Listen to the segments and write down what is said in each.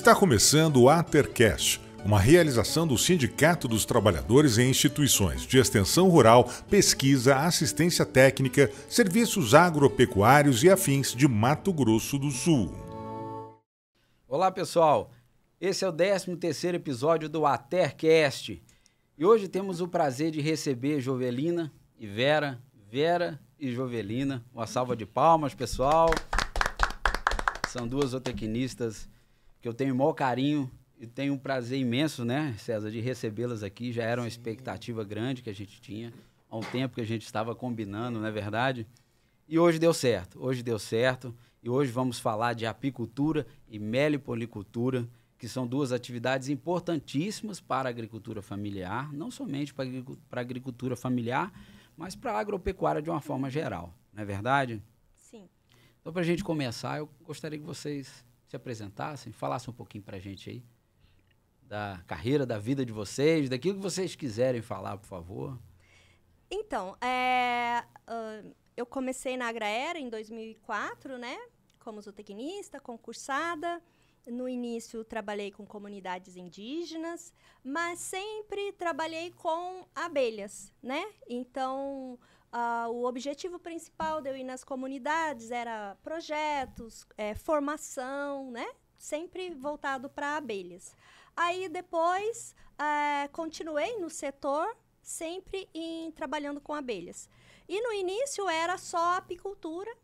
Está começando o AterCast, uma realização do Sindicato dos Trabalhadores em Instituições de Extensão Rural, Pesquisa, Assistência Técnica, Serviços Agropecuários e Afins de Mato Grosso do Sul. Olá, pessoal. Esse é o 13º episódio do AterCast. E hoje temos o prazer de receber Jovelina e Vera e Jovelina. Uma salva de palmas, pessoal. São duas zootecnistas que eu tenho o maior carinho e tenho um prazer imenso, né, César, de recebê-las aqui. Já era uma expectativa grande que a gente tinha. Há um tempo que a gente estava combinando, não é verdade? E hoje deu certo. E hoje vamos falar de apicultura e meliponicultura, que são duas atividades importantíssimas para a agricultura familiar, não somente para a agricultura familiar, mas para a agropecuária de uma forma geral, não é verdade? Sim. Então, para a gente começar, eu gostaria que vocês se apresentassem, falassem um pouquinho para a gente aí da carreira, da vida de vocês, daquilo que vocês quiserem falar, por favor. Então, eu comecei na Agraera em 2004, né, como zootecnista, concursada. No início, trabalhei com comunidades indígenas, mas sempre trabalhei com abelhas, né? Então, o objetivo principal de eu ir nas comunidades era projetos, formação, né? Sempre voltado para abelhas. Aí, depois, continuei no setor, sempre trabalhando com abelhas. E no início era só apicultura,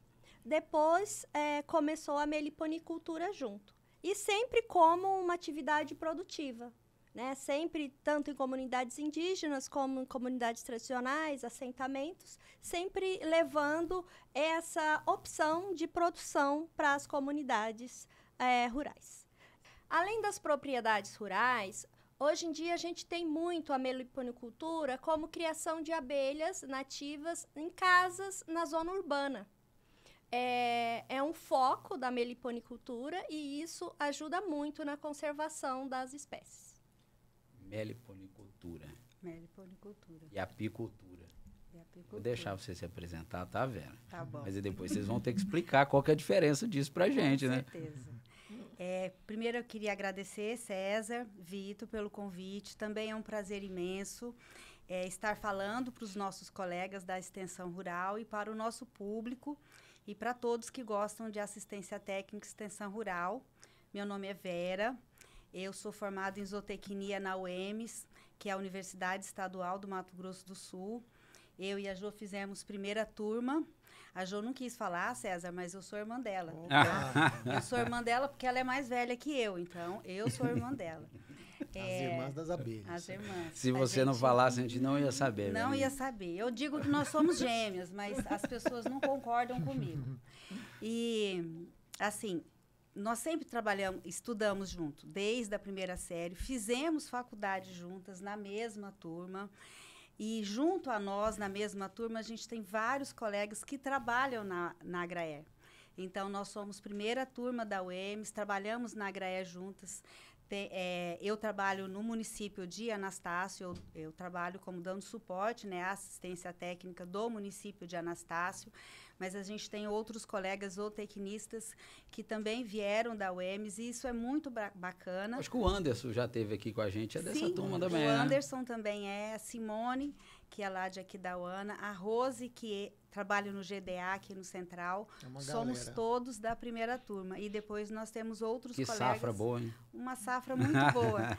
depois começou a meliponicultura junto. E sempre como uma atividade produtiva, né? Sempre, tanto em comunidades indígenas como em comunidades tradicionais, assentamentos, sempre levando essa opção de produção para as comunidades rurais. Além das propriedades rurais, hoje em dia a gente tem muito a meliponicultura como criação de abelhas nativas em casas na zona urbana. É um foco da meliponicultura e isso ajuda muito na conservação das espécies. Meliponicultura. Meliponicultura. E apicultura. Vou deixar você se apresentar, tá, Vera? Tá bom. Mas depois vocês vão ter que explicar qual que é a diferença disso pra gente, né? Com certeza. Primeiro eu queria agradecer, César, Vitor, pelo convite. Também é um prazer imenso estar falando para os nossos colegas da Extensão Rural e para o nosso público e para todos que gostam de assistência técnica e extensão rural. Meu nome é Vera, eu sou formada em zootecnia na UEMS, que é a Universidade Estadual do Mato Grosso do Sul. Eu e a Jo fizemos primeira turma. A Jo não quis falar, César, mas eu sou irmã dela. Eu sou irmã dela porque ela é mais velha que eu, então eu sou irmã dela. As irmãs das abelhas. As irmãs. Se você não falasse, a gente não ia saber. Não ia saber. Eu digo que nós somos gêmeas, mas as pessoas não concordam comigo. E, assim, nós sempre estudamos junto, desde a primeira série, fizemos faculdade juntas, na mesma turma. E, junto a nós, na mesma turma, a gente tem vários colegas que trabalham na Agraer. Então, nós somos primeira turma da UEMS, trabalhamos na Agraer juntas. Eu trabalho no município de Anastácio, eu trabalho como dando suporte, né, à assistência técnica do município de Anastácio, mas a gente tem outros colegas zootecnistas que também vieram da UEMS e isso é muito bacana. Acho que o Anderson já esteve aqui com a gente, é dessa Sim, turma também, o né? Anderson também a Simone, que é lá de Aquidauana, a Rose, que trabalha no GDA aqui no Central. Somos todos da primeira turma. E depois nós temos outros colegas. Que safra boa, hein? Uma safra muito boa.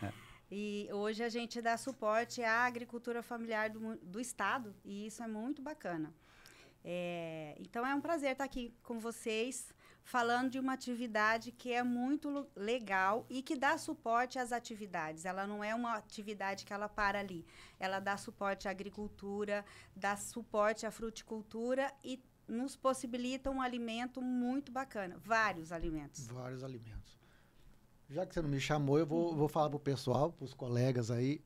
E hoje a gente dá suporte à agricultura familiar do Estado, e isso é muito bacana. Então é um prazer estar aqui com vocês, falando de uma atividade que é muito legal e que dá suporte às atividades. Ela não é uma atividade que ela para ali. Ela dá suporte à agricultura, dá suporte à fruticultura e nos possibilita um alimento muito bacana. Vários alimentos. Vários alimentos. Já que você não me chamou, eu vou falar para o pessoal, para os colegas aí,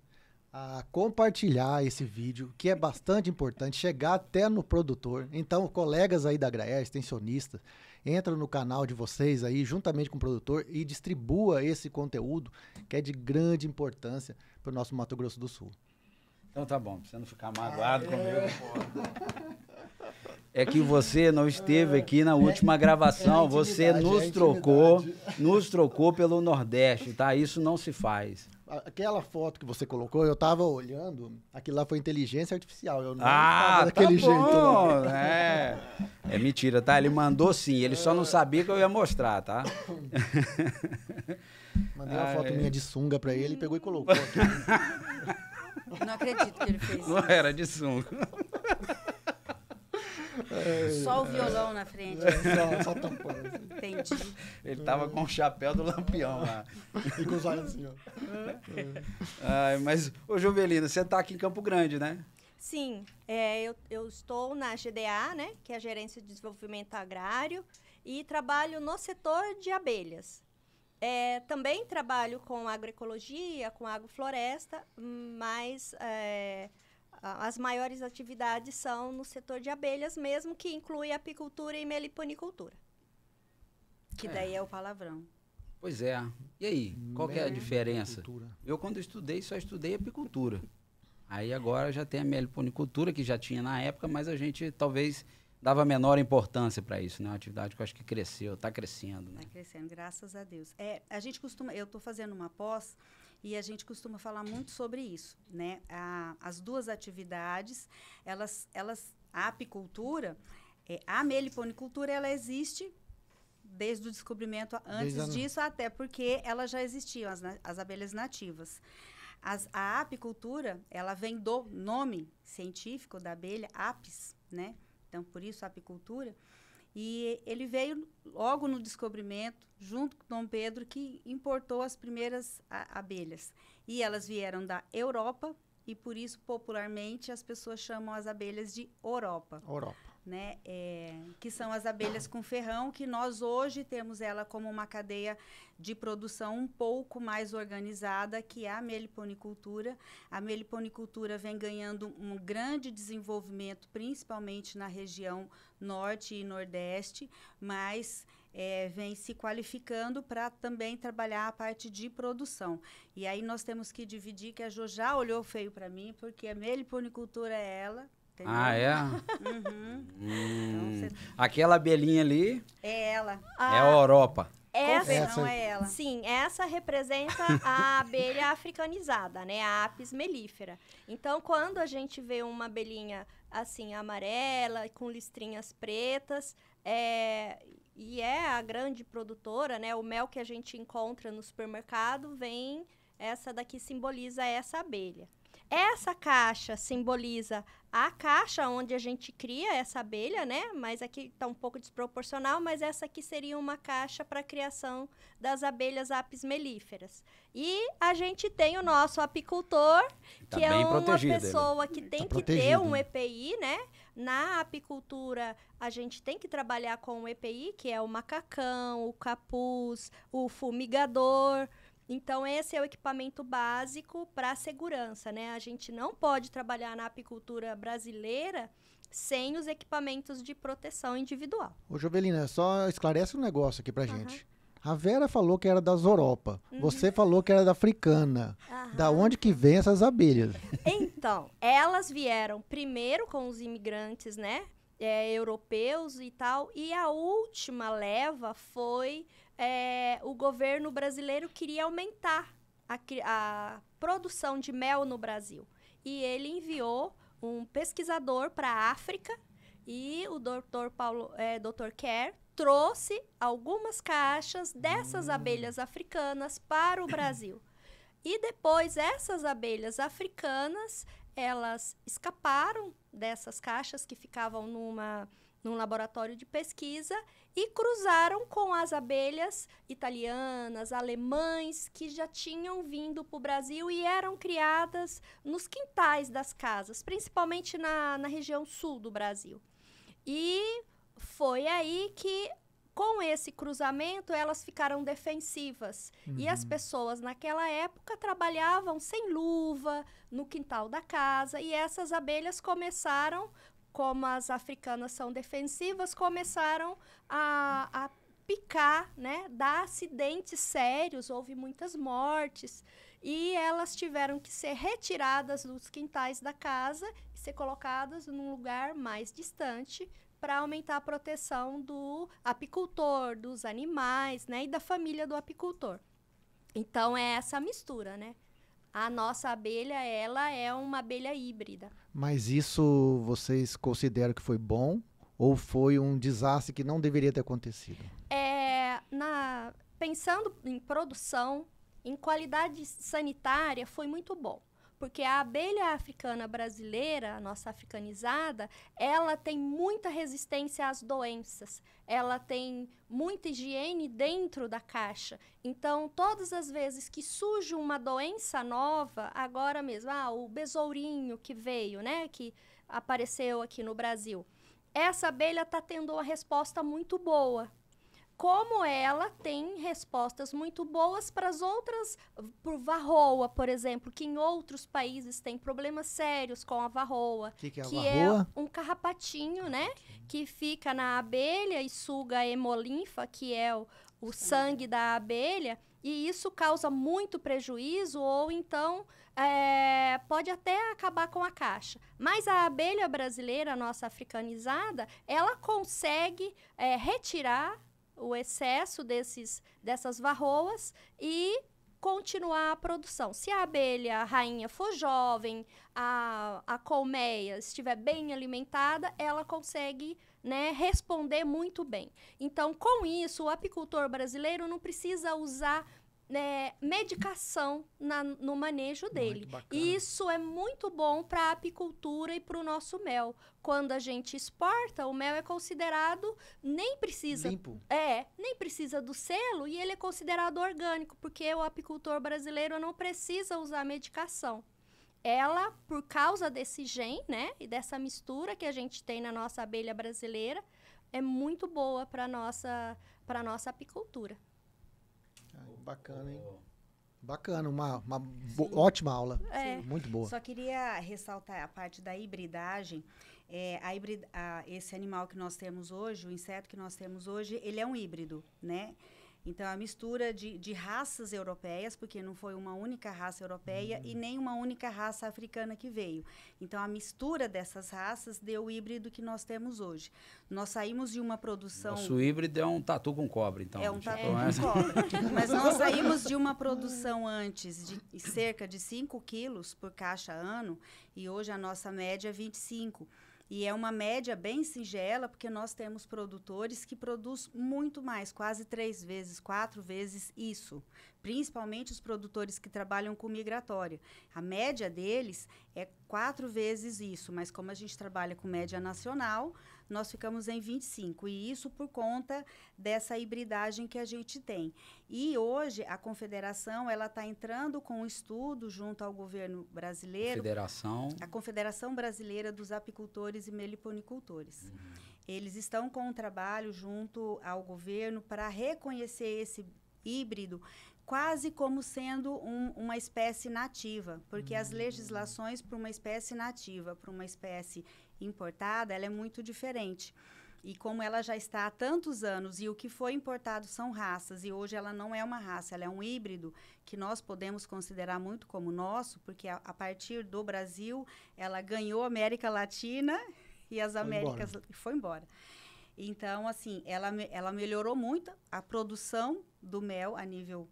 a compartilhar esse vídeo, que é bastante importante, chegar até no produtor. Então, colegas aí da Agraer, extensionistas, entra no canal de vocês aí, juntamente com o produtor, e distribua esse conteúdo, que é de grande importância para o nosso Mato Grosso do Sul. Então tá bom, pra você não ficar magoado comigo. é que você não esteve aqui na última gravação. Você nos trocou pelo Nordeste, tá? Isso não se faz. Aquela foto que você colocou, eu tava olhando, aquilo lá foi inteligência artificial. Eu não tava daquele jeito. Bom. É mentira, tá? Ele mandou sim, ele só não sabia que eu ia mostrar, tá? Mandei uma foto minha de sunga pra ele e pegou e colocou aqui. Não acredito que ele fez isso. Não era de sunga. Só o violão na frente. Só tampando. Assim. Entendi. Ele tava com o chapéu do Lampião lá. E com os olhos assim, ó. Ai, mas, ô Jovelina, você tá aqui em Campo Grande, né? Sim, eu estou na GDA, né, que é a Gerência de Desenvolvimento Agrário, e trabalho no setor de abelhas. Também trabalho com agroecologia, com agrofloresta, mas as maiores atividades são no setor de abelhas mesmo, que inclui apicultura e meliponicultura. Que daí é o palavrão. Pois é. E aí, qual que é a diferença? Eu, quando estudei, só estudei apicultura. Aí agora já tem a meliponicultura, que já tinha na época, mas a gente talvez dava menor importância para isso, né? Uma atividade que eu acho que cresceu, está crescendo, né? Está crescendo, graças a Deus. A gente costuma, eu estou fazendo uma pós e a gente costuma falar muito sobre isso, né? As duas atividades, a apicultura, a meliponicultura, ela existe desde o descobrimento, antes disso, até porque elas já existiam, as abelhas nativas. A apicultura, ela vem do nome científico da abelha, apis, né? Então, por isso a apicultura. E ele veio logo no descobrimento, junto com Dom Pedro, que importou as primeiras abelhas. E elas vieram da Europa, e por isso, popularmente, as pessoas chamam as abelhas de oropa. Né? Que são as abelhas com ferrão, que nós hoje temos ela como uma cadeia de produção um pouco mais organizada, que é a meliponicultura. A meliponicultura vem ganhando um grande desenvolvimento, principalmente na região norte e nordeste, mas vem se qualificando para também trabalhar a parte de produção. E aí nós temos que dividir, que a Jo já olhou feio para mim, porque a meliponicultura é ela. Entendeu? Ah, é? Uhum. Então, aquela abelhinha ali é ela. É a oropa. Essa é ela. Sim, essa representa a abelha africanizada, né? A Apis mellifera. Então, quando a gente vê uma abelhinha assim amarela, com listrinhas pretas, e é a grande produtora, né? O mel que a gente encontra no supermercado essa daqui simboliza essa abelha. Essa caixa simboliza a caixa onde a gente cria essa abelha, né? Mas aqui está um pouco desproporcional, mas essa aqui seria uma caixa para a criação das abelhas Apis mellíferas. E a gente tem o nosso apicultor, que é uma pessoa que tem que ter um EPI, né? Na apicultura, a gente tem que trabalhar com o EPI, que é o macacão, o capuz, o fumigador. Então, esse é o equipamento básico para a segurança, né? A gente não pode trabalhar na apicultura brasileira sem os equipamentos de proteção individual. Ô, Jovelina, só esclarece um negócio aqui pra gente. A Vera falou que era da Zoropa. Você falou que era da africana. Da onde que vem essas abelhas? Então, elas vieram primeiro com os imigrantes, né? Europeus e tal. E a última leva foi... o governo brasileiro queria aumentar a produção de mel no Brasil. E ele enviou um pesquisador para a África e o Dr. Kerr trouxe algumas caixas dessas abelhas africanas para o Brasil. E depois essas abelhas africanas, elas escaparam dessas caixas que ficavam num laboratório de pesquisa e cruzaram com as abelhas italianas, alemães, que já tinham vindo para o Brasil e eram criadas nos quintais das casas, principalmente na região sul do Brasil. E foi aí que, com esse cruzamento, elas ficaram defensivas. E as pessoas, naquela época, trabalhavam sem luva, no quintal da casa, e essas abelhas começaram... como as africanas são defensivas, começaram a picar, né? Dar acidentes sérios, houve muitas mortes. E elas tiveram que ser retiradas dos quintais da casa e ser colocadas num lugar mais distante para aumentar a proteção do apicultor, dos animais, né, e da família do apicultor. Então, é essa mistura, né? A nossa abelha, ela é uma abelha híbrida. Mas isso vocês consideram que foi bom ou foi um desastre que não deveria ter acontecido? Pensando em produção, em qualidade sanitária, foi muito bom. Porque a abelha africana brasileira, a nossa africanizada, ela tem muita resistência às doenças. Ela tem muita higiene dentro da caixa. Então, todas as vezes que surge uma doença nova, agora mesmo, o besourinho que veio, né, que apareceu aqui no Brasil, essa abelha está tendo uma resposta muito boa. Como ela tem respostas muito boas para as outras, por varroa, por exemplo, que em outros países tem problemas sérios com a varroa. Que é a que varroa? É um carrapatinho, né? Que fica na abelha e suga a hemolinfa, que é o sangue da abelha, e isso causa muito prejuízo ou então pode até acabar com a caixa. Mas a abelha brasileira, a nossa africanizada, ela consegue retirar o excesso dessas varroas e continuar a produção. Se a abelha rainha for jovem, a colmeia estiver bem alimentada, ela consegue, né, responder muito bem. Então, com isso, o apicultor brasileiro não precisa usar medicação no manejo dele. E isso é muito bom para a apicultura e para o nosso mel. Quando a gente exporta, o mel é considerado, nem precisa... Limpo. Nem precisa do selo e ele é considerado orgânico, porque o apicultor brasileiro não precisa usar medicação. Ela, por causa desse gene, né, e dessa mistura que a gente tem na nossa abelha brasileira, é muito boa para nossa apicultura. Bacana, hein? Bacana, uma ótima aula. Muito boa. Só queria ressaltar a parte da hibridagem. Esse animal que nós temos hoje, o inseto que nós temos hoje, ele é um híbrido, né? Então, a mistura de raças europeias, porque não foi uma única raça europeia e nem uma única raça africana que veio. Então, a mistura dessas raças deu o híbrido que nós temos hoje. Nós saímos de uma produção... Nosso híbrido é um tatu com cobre, então. É um tatu com cobre. Mas nós saímos de uma produção antes de cerca de 5 quilos por caixa ano e hoje a nossa média é 25. E é uma média bem singela, porque nós temos produtores que produzem muito mais, quase 3 vezes, 4 vezes isso. Principalmente os produtores que trabalham com migratória. A média deles é 4 vezes isso, mas como a gente trabalha com média nacional, nós ficamos em 25. E isso por conta dessa hibridagem que a gente tem. E hoje a Confederação está entrando com um estudo junto ao governo brasileiro. A Confederação Brasileira dos Apicultores e Meliponicultores. Eles estão com um trabalho junto ao governo para reconhecer esse híbrido quase como sendo uma espécie nativa, porque as legislações para uma espécie nativa, para uma espécie importada, ela é muito diferente. E como ela já está há tantos anos e o que foi importado são raças, e hoje ela não é uma raça, ela é um híbrido que nós podemos considerar muito como nosso, porque a partir do Brasil, ela ganhou a América Latina e as Américas... Foi embora. Então, assim, ela melhorou muito a produção do mel a nível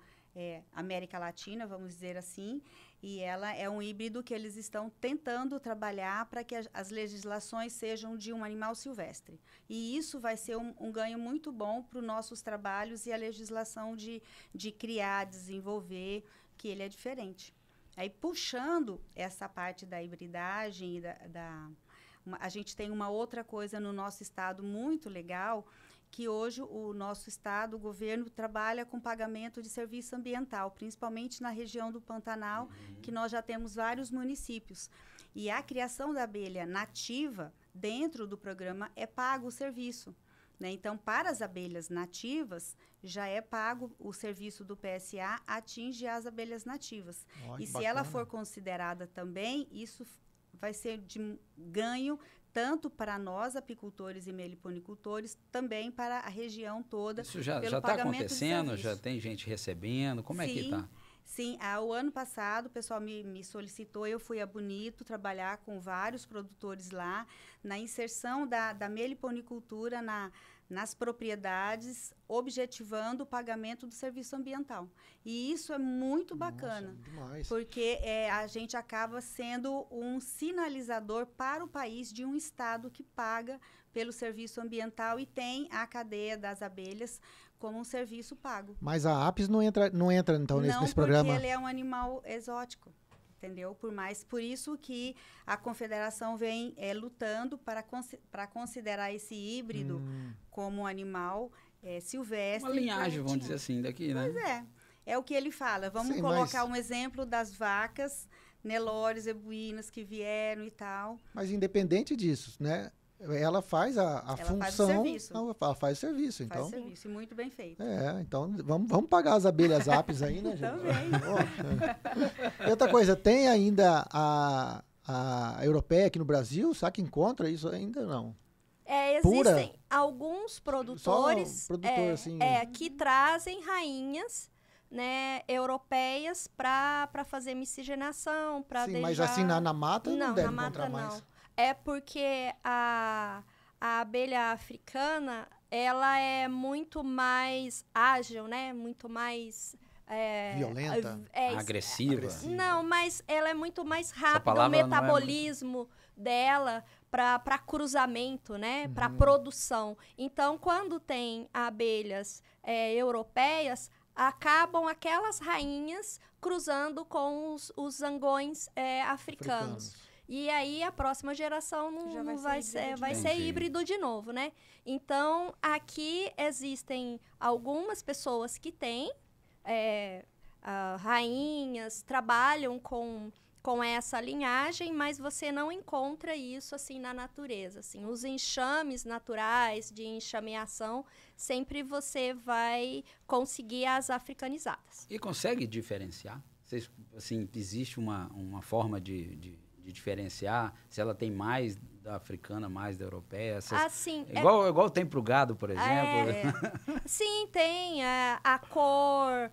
América Latina, vamos dizer assim, e ela é um híbrido que eles estão tentando trabalhar para que as legislações sejam de um animal silvestre. E isso vai ser um ganho muito bom para os nossos trabalhos e a legislação de criar, desenvolver, que ele é diferente. Aí, puxando essa parte da hibridagem, a gente tem uma outra coisa no nosso estado muito legal, que hoje o nosso estado, o governo, trabalha com pagamento de serviço ambiental, principalmente na região do Pantanal, que nós já temos vários municípios. E a criação da abelha nativa, dentro do programa, é pago o serviço. Né? Então, para as abelhas nativas, já é pago o serviço do PSA, atinge as abelhas nativas. E se ela for considerada também, isso vai ser de ganho tanto para nós, apicultores e meliponicultores, também para a região toda. Isso já está acontecendo? Já tem gente recebendo? Como é que está? Sim, o ano passado o pessoal me solicitou, eu fui a Bonito trabalhar com vários produtores lá, na inserção da meliponicultura nas propriedades, objetivando o pagamento do serviço ambiental. E isso é muito bacana, demais. porque a gente acaba sendo um sinalizador para o país de um estado que paga pelo serviço ambiental e tem a cadeia das abelhas como um serviço pago. Mas a Apis não entra então nesse programa? Não, porque ele é um animal exótico, entendeu? Por isso que a Confederação vem lutando para considerar esse híbrido como um animal silvestre. Uma linhagem, vamos dizer assim, daqui, né? Pois é o que ele fala. Vamos colocar um exemplo das vacas Nelores, ebuínas que vieram e tal. Mas independente disso, né? Ela faz a função. Faz o serviço. Ela faz o serviço, então. Faz o serviço, e muito bem feito. Então vamos pagar as abelhas Apis aí, né, gente? Também. E outra coisa, tem ainda a europeia aqui no Brasil? Será que encontra isso ainda não? Existem alguns produtores Só produtor, assim... que trazem rainhas, né, europeias para fazer miscigenação, para deixar... Mas assim na mata não deve na encontrar mata mais. Não. É porque a abelha africana, ela é muito mais ágil, né? Muito mais... violenta? Agressiva. Não, mas ela é muito mais rápida, o metabolismo dela para cruzamento, né? Para produção. Então, quando tem abelhas europeias, acabam aquelas rainhas cruzando com os zangões africanos. E aí a próxima geração não vai ser híbrido de novo, né? Então, aqui existem algumas pessoas que têm rainhas, trabalham com essa linhagem, mas você não encontra isso assim na natureza. Assim, os enxames naturais de enxameação, sempre você vai conseguir as africanizadas. E consegue diferenciar? Assim, existe uma forma de diferenciar se ela tem mais da africana, mais da europeia? Igual tem para o gado, por exemplo? Sim, tem. A cor,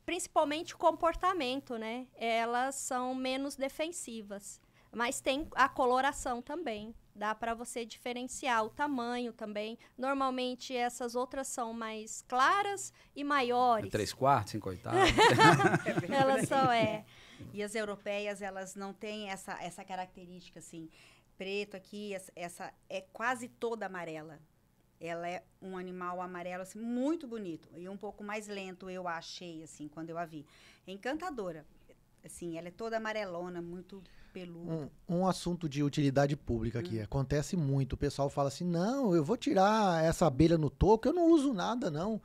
principalmente o comportamento, né? Elas são menos defensivas. Mas tem a coloração também. Dá para você diferenciar o tamanho também. Normalmente, essas outras são mais claras e maiores. 3/4, 5/8. Elas são, E as europeias, elas não têm essa característica, assim, preto aqui, essa é quase toda amarela. Ela é um animal amarelo, assim, muito bonito. E um pouco mais lento, eu achei, assim, quando eu a vi. É encantadora. Assim, ela é toda amarelona, muito peluda. Um assunto de utilidade pública aqui. Acontece muito. O pessoal fala assim, não, eu vou tirar essa abelha no toco, eu não uso nada, não.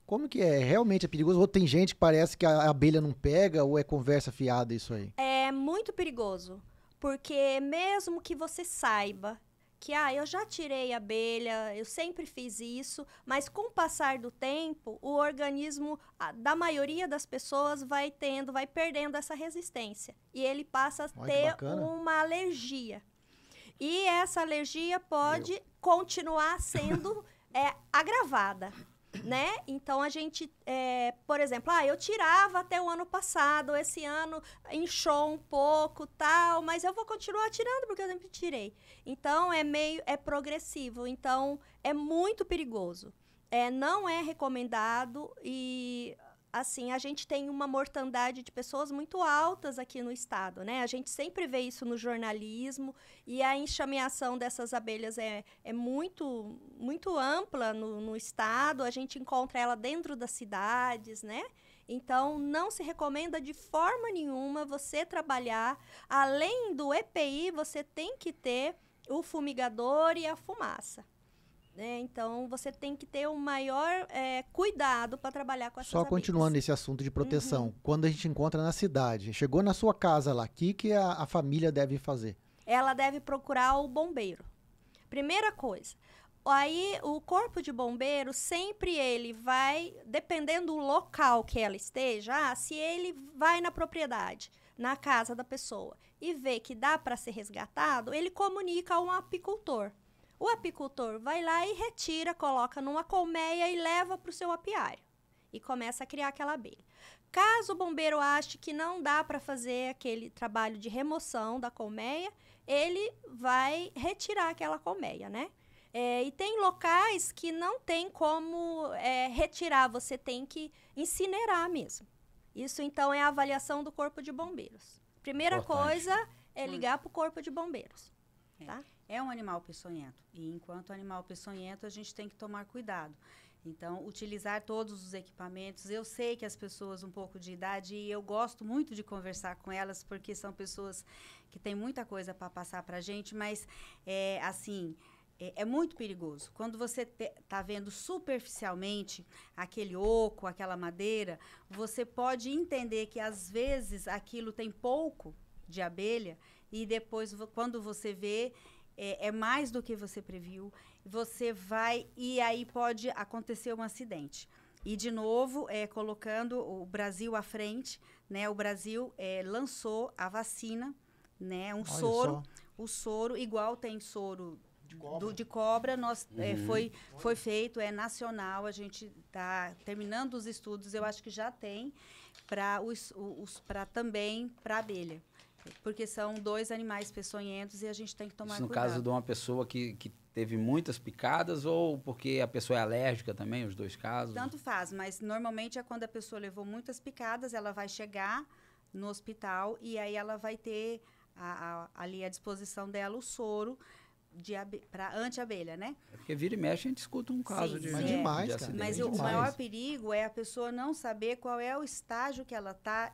Como que é? Realmente é perigoso? Ou tem gente que parece que a abelha não pega, ou é conversa fiada isso aí? É muito perigoso. Porque mesmo que você saiba que eu já tirei a abelha, eu sempre fiz isso, mas com o passar do tempo, o organismo da maioria das pessoas vai perdendo essa resistência. E ele passa a ter uma alergia. E essa alergia pode continuar sendo agravada, né? Então, a gente, por exemplo, eu tirava até o ano passado, esse ano inchou um pouco, tal, mas eu vou continuar tirando porque eu sempre tirei. Então, é progressivo, então é muito perigoso. Não é recomendado e, assim, a gente tem uma mortandade de pessoas muito altas aqui no estado, né? A gente sempre vê isso no jornalismo e a enxameação dessas abelhas é muito, muito ampla no estado. A gente encontra ela dentro das cidades, né? Então, não se recomenda de forma nenhuma você trabalhar. Além do EPI, você tem que ter o fumigador e a fumaça. Então, você tem que ter o maior cuidado para trabalhar com essas abelhas. Só continuando nesse assunto de proteção, quando a gente encontra na cidade, chegou na sua casa lá, o que a família deve fazer? Ela deve procurar o bombeiro. Primeira coisa. Aí, o corpo de bombeiro, sempre ele vai, dependendo do local que ela esteja, se ele vai na propriedade, na casa da pessoa, e vê que dá para ser resgatado, ele comunica a um apicultor. O apicultor vai lá e retira, coloca numa colmeia e leva para o seu apiário. E começa a criar aquela abelha. Caso o bombeiro ache que não dá para fazer aquele trabalho de remoção da colmeia, ele vai retirar aquela colmeia, né? E tem locais que não tem como retirar, você tem que incinerar mesmo. Isso, então, é a avaliação do Corpo de Bombeiros. Primeira coisa é ligar para o Corpo de Bombeiros. Tá? É um animal peçonhento. E, enquanto animal peçonhento, a gente tem que tomar cuidado. Então, utilizar todos os equipamentos. Eu sei que as pessoas um pouco de idade, e eu gosto muito de conversar com elas, porque são pessoas que têm muita coisa para passar para a gente, mas, é muito perigoso. Quando você está vendo superficialmente aquele oco, aquela madeira, você pode entender que, às vezes, aquilo tem pouco de abelha e depois, quando você vê, é mais do que você previu. Você vai e aí pode acontecer um acidente. E, de novo, colocando o Brasil à frente, né? O Brasil lançou a vacina, né? Soro. O soro, igual tem soro de cobra, foi feito, é nacional, a gente está terminando os estudos, eu acho que já tem, também para abelha. Porque são 2 animais peçonhentos e a gente tem que tomar cuidado. No caso de uma pessoa que teve muitas picadas ou porque a pessoa é alérgica também, os 2 casos? Tanto faz, mas normalmente é quando a pessoa levou muitas picadas, ela vai chegar no hospital e aí ela vai ter ali à disposição dela o soro para anti-abelha, né? Porque vira e mexe a gente escuta um caso de acidente. Mas o maior perigo é a pessoa não saber qual é o estágio que ela está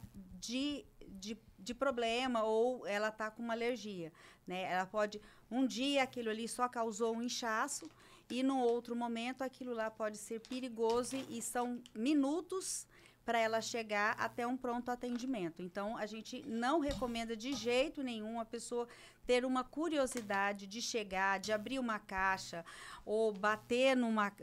de problema ou ela está com uma alergia, né? Ela pode, um dia aquilo ali só causou um inchaço e no outro momento aquilo lá pode ser perigoso e são minutos para ela chegar até um pronto atendimento. Então, a gente não recomenda de jeito nenhum a pessoa ter uma curiosidade de chegar, de abrir uma caixa ou bater numa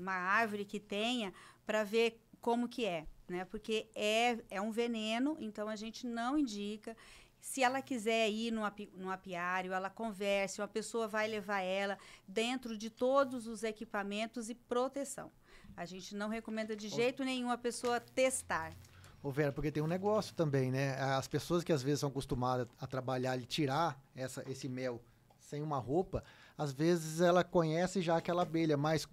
árvore que tenha para ver como que é, né? Porque é um veneno, então a gente não indica. Se ela quiser ir no apiário, ela converse, uma pessoa vai levar ela dentro de todos os equipamentos e proteção. A gente não recomenda de jeito nenhum a pessoa testar. Ô Vera, porque tem um negócio também, né? As pessoas que às vezes são acostumadas a trabalhar e tirar esse mel sem uma roupa, às vezes ela conhece já aquela abelha, mas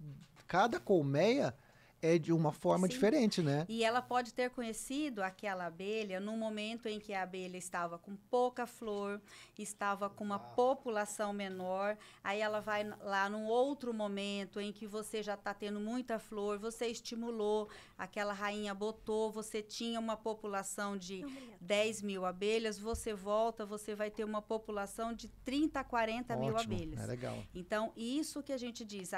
cada colmeia é de uma forma diferente, né? E ela pode ter conhecido aquela abelha no momento em que a abelha estava com pouca flor, estava com uma população menor, aí ela vai lá num outro momento em que você já está tendo muita flor, você estimulou, aquela rainha botou, você tinha uma população de 10 mil abelhas, você volta, você vai ter uma população de 30 a 40 mil abelhas. É legal. Então, isso que a gente diz,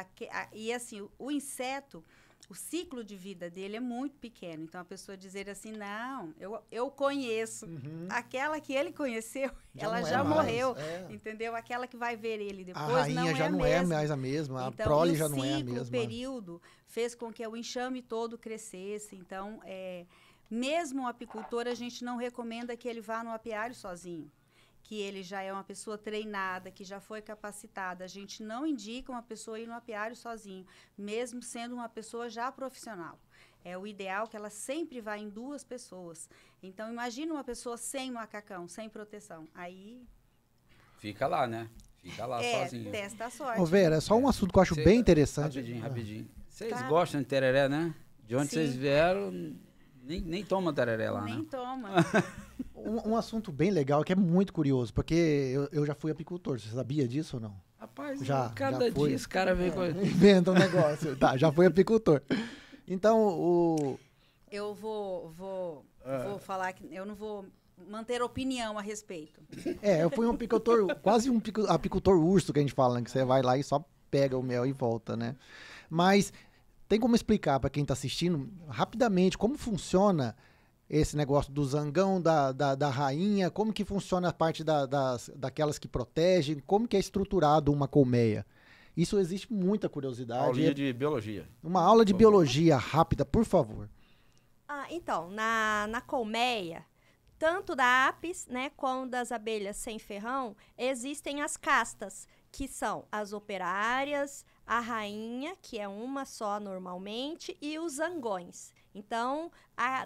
e assim, o inseto, o ciclo de vida dele é muito pequeno. Então, a pessoa dizer assim, não, eu conheço. Aquela que ele conheceu, ela já morreu, entendeu? Aquela que vai ver ele depois a rainha não já não é mais a mesma, a prole já não é a mesma. O período fez com que o enxame todo crescesse. Então, mesmo o apicultor, a gente não recomenda que ele vá no apiário sozinho, que ele já é uma pessoa treinada, que já foi capacitada. A gente não indica uma pessoa ir no apiário sozinho, mesmo sendo uma pessoa já profissional. É o ideal que ela sempre vá em 2 pessoas. Então, imagina uma pessoa sem macacão, sem proteção. Aí... Fica lá, né? Fica lá sozinho. Testa a sorte. Ô Vera, só um assunto que eu acho bem interessante. Rapidinho. Vocês gostam de tereré, né? De onde vocês vieram... Nem toma tereré lá, nem né? toma. Um assunto bem legal, que é muito curioso, porque eu já fui apicultor. Você sabia disso ou não? Rapaz, já dia esse cara vem com... Inventa um negócio. Tá, já fui apicultor. Então, Eu vou falar que eu não vou manter opinião a respeito. Eu fui um apicultor, quase um apicultor urso, que a gente fala, né? Que você vai lá e só pega o mel e volta, né? Mas... tem como explicar para quem está assistindo rapidamente como funciona esse negócio do zangão, da rainha, como que funciona a parte daquelas que protegem, como que é estruturado uma colmeia? Isso existe muita curiosidade. Aulinha de biologia. Uma aula de biologia rápida, por favor. Então, na colmeia, tanto da apis, né, como das abelhas sem ferrão, existem as castas, que são as operárias, a rainha, que é uma só normalmente, e os zangões. Então,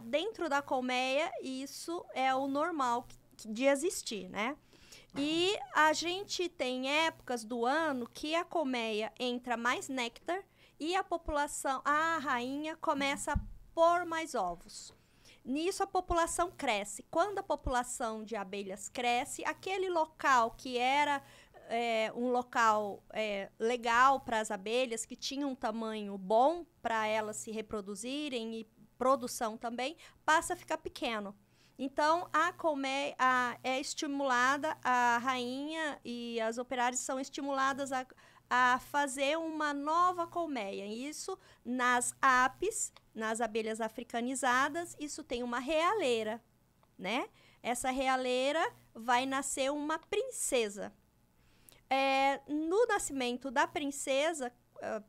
dentro da colmeia, isso é o normal de existir, né? E a gente tem épocas do ano que a colmeia entra mais néctar e a rainha começa a pôr mais ovos. Nisso a população cresce. Quando a população de abelhas cresce, aquele local que era um local legal para as abelhas, que tinha um tamanho bom para elas se reproduzirem e produção também, passa a ficar pequeno. Então, a colmeia é estimulada, a rainha e as operárias são estimuladas a fazer uma nova colmeia. Isso nas apis, nas abelhas africanizadas, isso tem uma realeira, né? Essa realeira vai nascer uma princesa. No nascimento da princesa,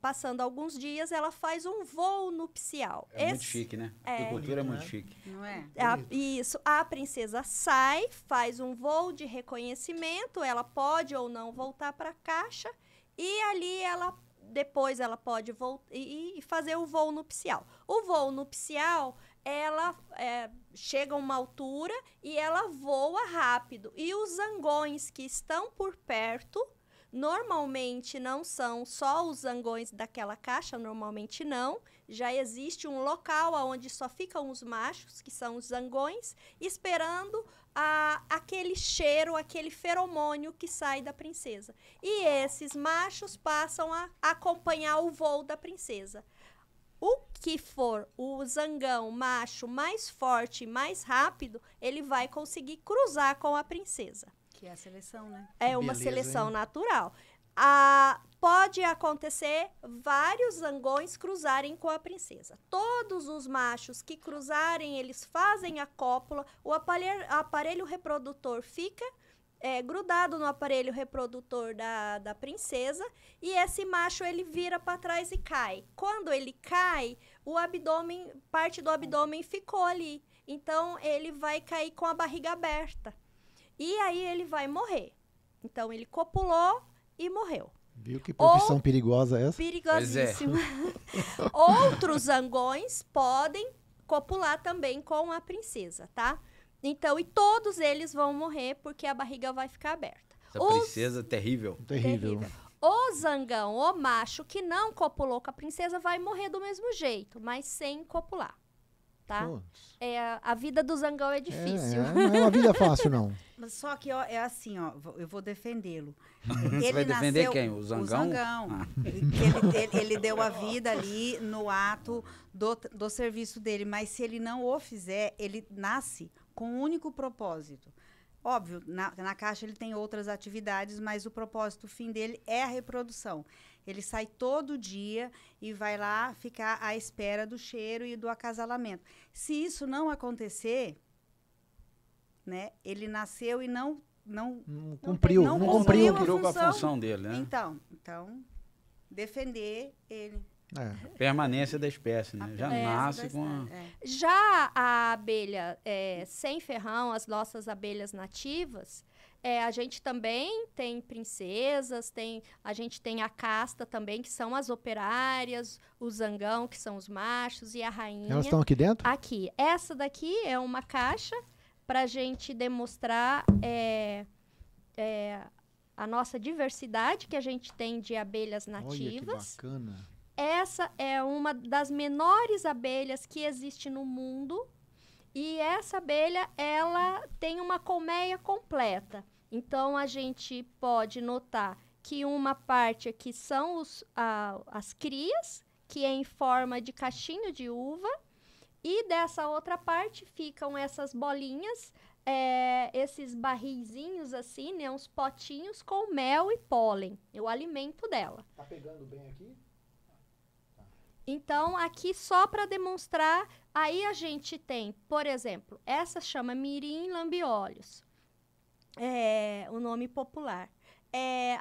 passando alguns dias, ela faz um voo nupcial. Muito chique, né? A agricultura é muito chique. Não é? Isso. A princesa sai, faz um voo de reconhecimento, ela pode ou não voltar para a caixa, e ali depois ela pode voltar e fazer o voo nupcial. O voo nupcial, ela chega a uma altura e ela voa rápido. E os zangões que estão por perto, normalmente não são só os zangões daquela caixa, normalmente não. Já existe um local onde só ficam os machos, que são os zangões, esperando aquele cheiro, aquele feromônio que sai da princesa. E esses machos passam a acompanhar o voo da princesa. O que for o zangão macho mais forte, mais rápido, ele vai conseguir cruzar com a princesa. Que é a seleção, né? É uma Beleza, seleção hein? natural. Pode acontecer vários zangões cruzarem com a princesa. Todos os machos que cruzarem, eles fazem a cópula, o aparelho reprodutor fica grudado no aparelho reprodutor da princesa, e esse macho ele vira para trás e cai. Quando ele cai, parte do abdômen ficou ali. Então, ele vai cair com a barriga aberta. E aí, ele vai morrer. Então, ele copulou e morreu. Viu que profissão perigosa é essa? Perigosíssimo. Outros zangões podem copular também com a princesa, tá? Então, e todos eles vão morrer porque a barriga vai ficar aberta. Essa princesa é terrível. Terrível. O zangão, o macho que não copulou com a princesa, vai morrer do mesmo jeito, mas sem copular, tá? Putz. A vida do zangão é difícil. Não é uma vida fácil, não. Mas só que é assim, ó, eu vou defendê-lo. Você vai defender quem? O zangão? O zangão. Ele deu a vida ali no ato do serviço dele, mas se ele não o fizer, ele nasce com um único propósito. Óbvio, na caixa ele tem outras atividades, mas o propósito, o fim dele é a reprodução. Ele sai todo dia e vai lá ficar à espera do cheiro e do acasalamento. Se isso não acontecer, né, ele nasceu e não cumpriu com a função dele, né? Então, defender ele. Permanência da espécie, né? Já nasce com Já a abelha sem ferrão, as nossas abelhas nativas, a gente também tem princesas, a gente tem a casta também, que são as operárias, o zangão, que são os machos, e a rainha. Elas estão aqui dentro? Aqui. Essa daqui é uma caixa para a gente demonstrar a nossa diversidade que a gente tem de abelhas nativas. Olha que bacana. Essa é uma das menores abelhas que existe no mundo, e essa abelha, ela tem uma colmeia completa. Então, a gente pode notar que uma parte aqui são as crias, que é em forma de cachinho de uva, e dessa outra parte ficam essas bolinhas, esses barrilzinhos assim, né, uns potinhos com mel e pólen, é o alimento dela. Tá pegando bem aqui? Então, aqui só para demonstrar, aí a gente tem, por exemplo, essa chama mirim lambiolhos, o nome popular.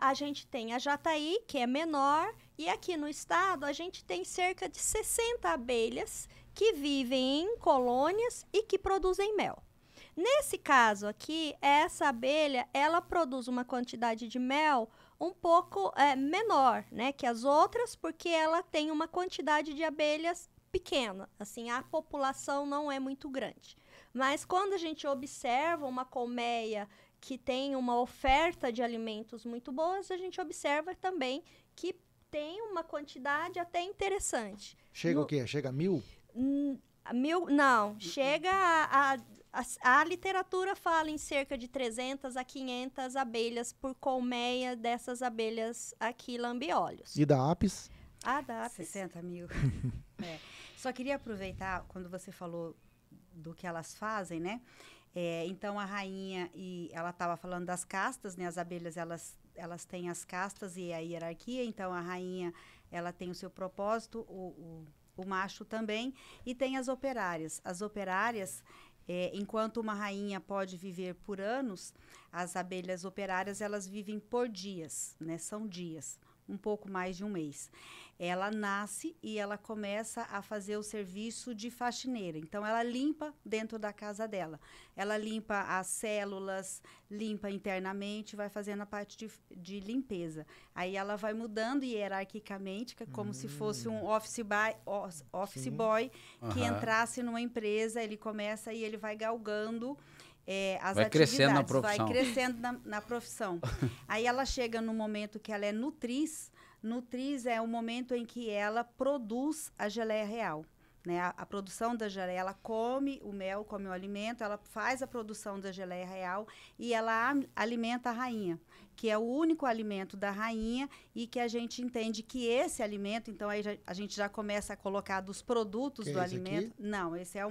A gente tem a jataí, que é menor, e aqui no estado a gente tem cerca de 60 abelhas que vivem em colônias e que produzem mel. Nesse caso aqui, essa abelha, ela produz uma quantidade de mel um pouco menor, né, que as outras, porque ela tem uma quantidade de abelhas pequena, assim, a população não é muito grande. Mas quando a gente observa uma colmeia que tem uma oferta de alimentos muito boas, a gente observa também que tem uma quantidade até interessante. Chega o quê? Chega a 1.000? Não, chega a literatura fala em cerca de 300 a 500 abelhas por colmeia dessas abelhas aqui lambiolhos. E da Apis? Da Apis. 60 mil. Só queria aproveitar, quando você falou do que elas fazem, né? Então, a rainha, ela estava falando das castas, né? As abelhas, elas têm as castas e a hierarquia. Então, a rainha, ela tem o seu propósito, o macho também. E tem as operárias. As operárias, enquanto uma rainha pode viver por anos, as abelhas operárias, elas vivem por dias, né? São dias. Um pouco mais de um mês. Ela nasce e ela começa a fazer o serviço de faxineira. Então, ela limpa dentro da casa dela. Ela limpa as células, limpa internamente, vai fazendo a parte de limpeza. Aí, ela vai mudando hierarquicamente, como se fosse um office boy que entrasse numa empresa, ele começa e ele vai galgando as vai atividades, crescendo na profissão. vai crescendo na profissão. Aí ela chega no momento que ela é nutriz. Nutriz é o momento em que ela produz a geleia real. Né? A produção da geleia, ela come o mel, come o alimento, ela faz a produção da geleia real e ela alimenta a rainha, que é o único alimento da rainha e que a gente entende que esse alimento, então aí a gente já começa a colocar dos produtos do alimento. Aqui? Não, esse é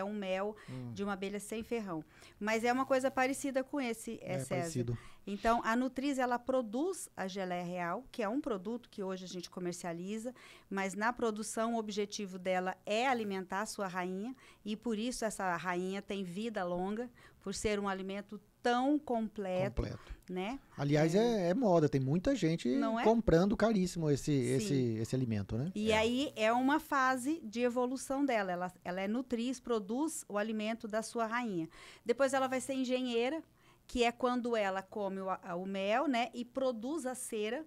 um mel de uma abelha sem ferrão. Mas é uma coisa parecida com esse, César. Parecido. Então, a Nutriz, ela produz a geleia real, que é um produto que hoje a gente comercializa, mas na produção o objetivo dela é alimentar a sua rainha, e por isso essa rainha tem vida longa, por ser um alimento tão completo. Né? Aliás, é moda, tem muita gente comprando caríssimo esse alimento, né? E aí é uma fase de evolução dela, ela é Nutriz, produz o alimento da sua rainha. Depois ela vai ser engenheira, que é quando ela come o mel, né, e produz a cera,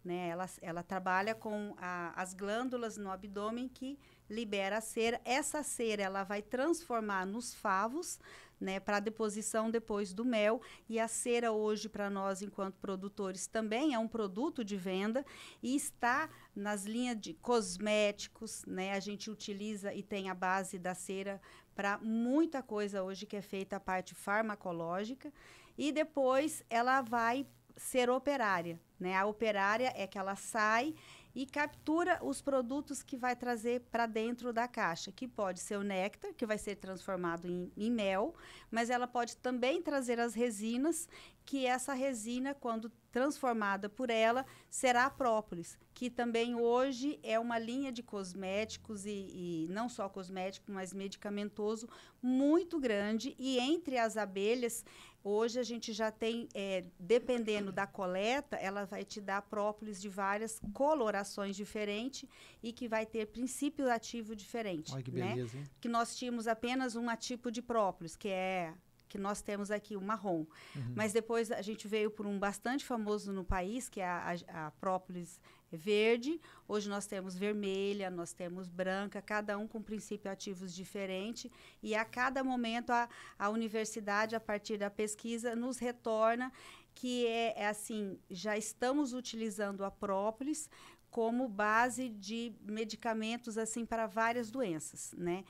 né, ela trabalha com as glândulas no abdômen que libera a cera. Essa cera ela vai transformar nos favos, né, para deposição depois do mel. E a cera hoje, para nós, enquanto produtores, também é um produto de venda e está nas linhas de cosméticos, né, a gente utiliza e tem a base da cera para muita coisa hoje que é feita a parte farmacológica. E depois ela vai ser operária, né? A operária é que ela sai e captura os produtos que vai trazer para dentro da caixa, que pode ser o néctar, que vai ser transformado em mel, mas ela pode também trazer as resinas, que essa resina, quando transformada por ela, será a própolis, que também hoje é uma linha de cosméticos e não só cosmético, mas medicamentoso muito grande. E entre as abelhas, hoje a gente já tem, dependendo da coleta, ela vai te dar própolis de várias colorações diferentes e que vai ter princípio ativo diferente. Olha que beleza, hein? Que nós tínhamos apenas um tipo de própolis, que nós temos aqui, o marrom. Mas depois a gente veio por um bastante famoso no país, que é a própolis verde. Hoje nós temos vermelha, nós temos branca, cada um com princípios ativos diferentes. E a cada momento a universidade, a partir da pesquisa, nos retorna que assim, já estamos utilizando a própolis como base de medicamentos assim para várias doenças, né?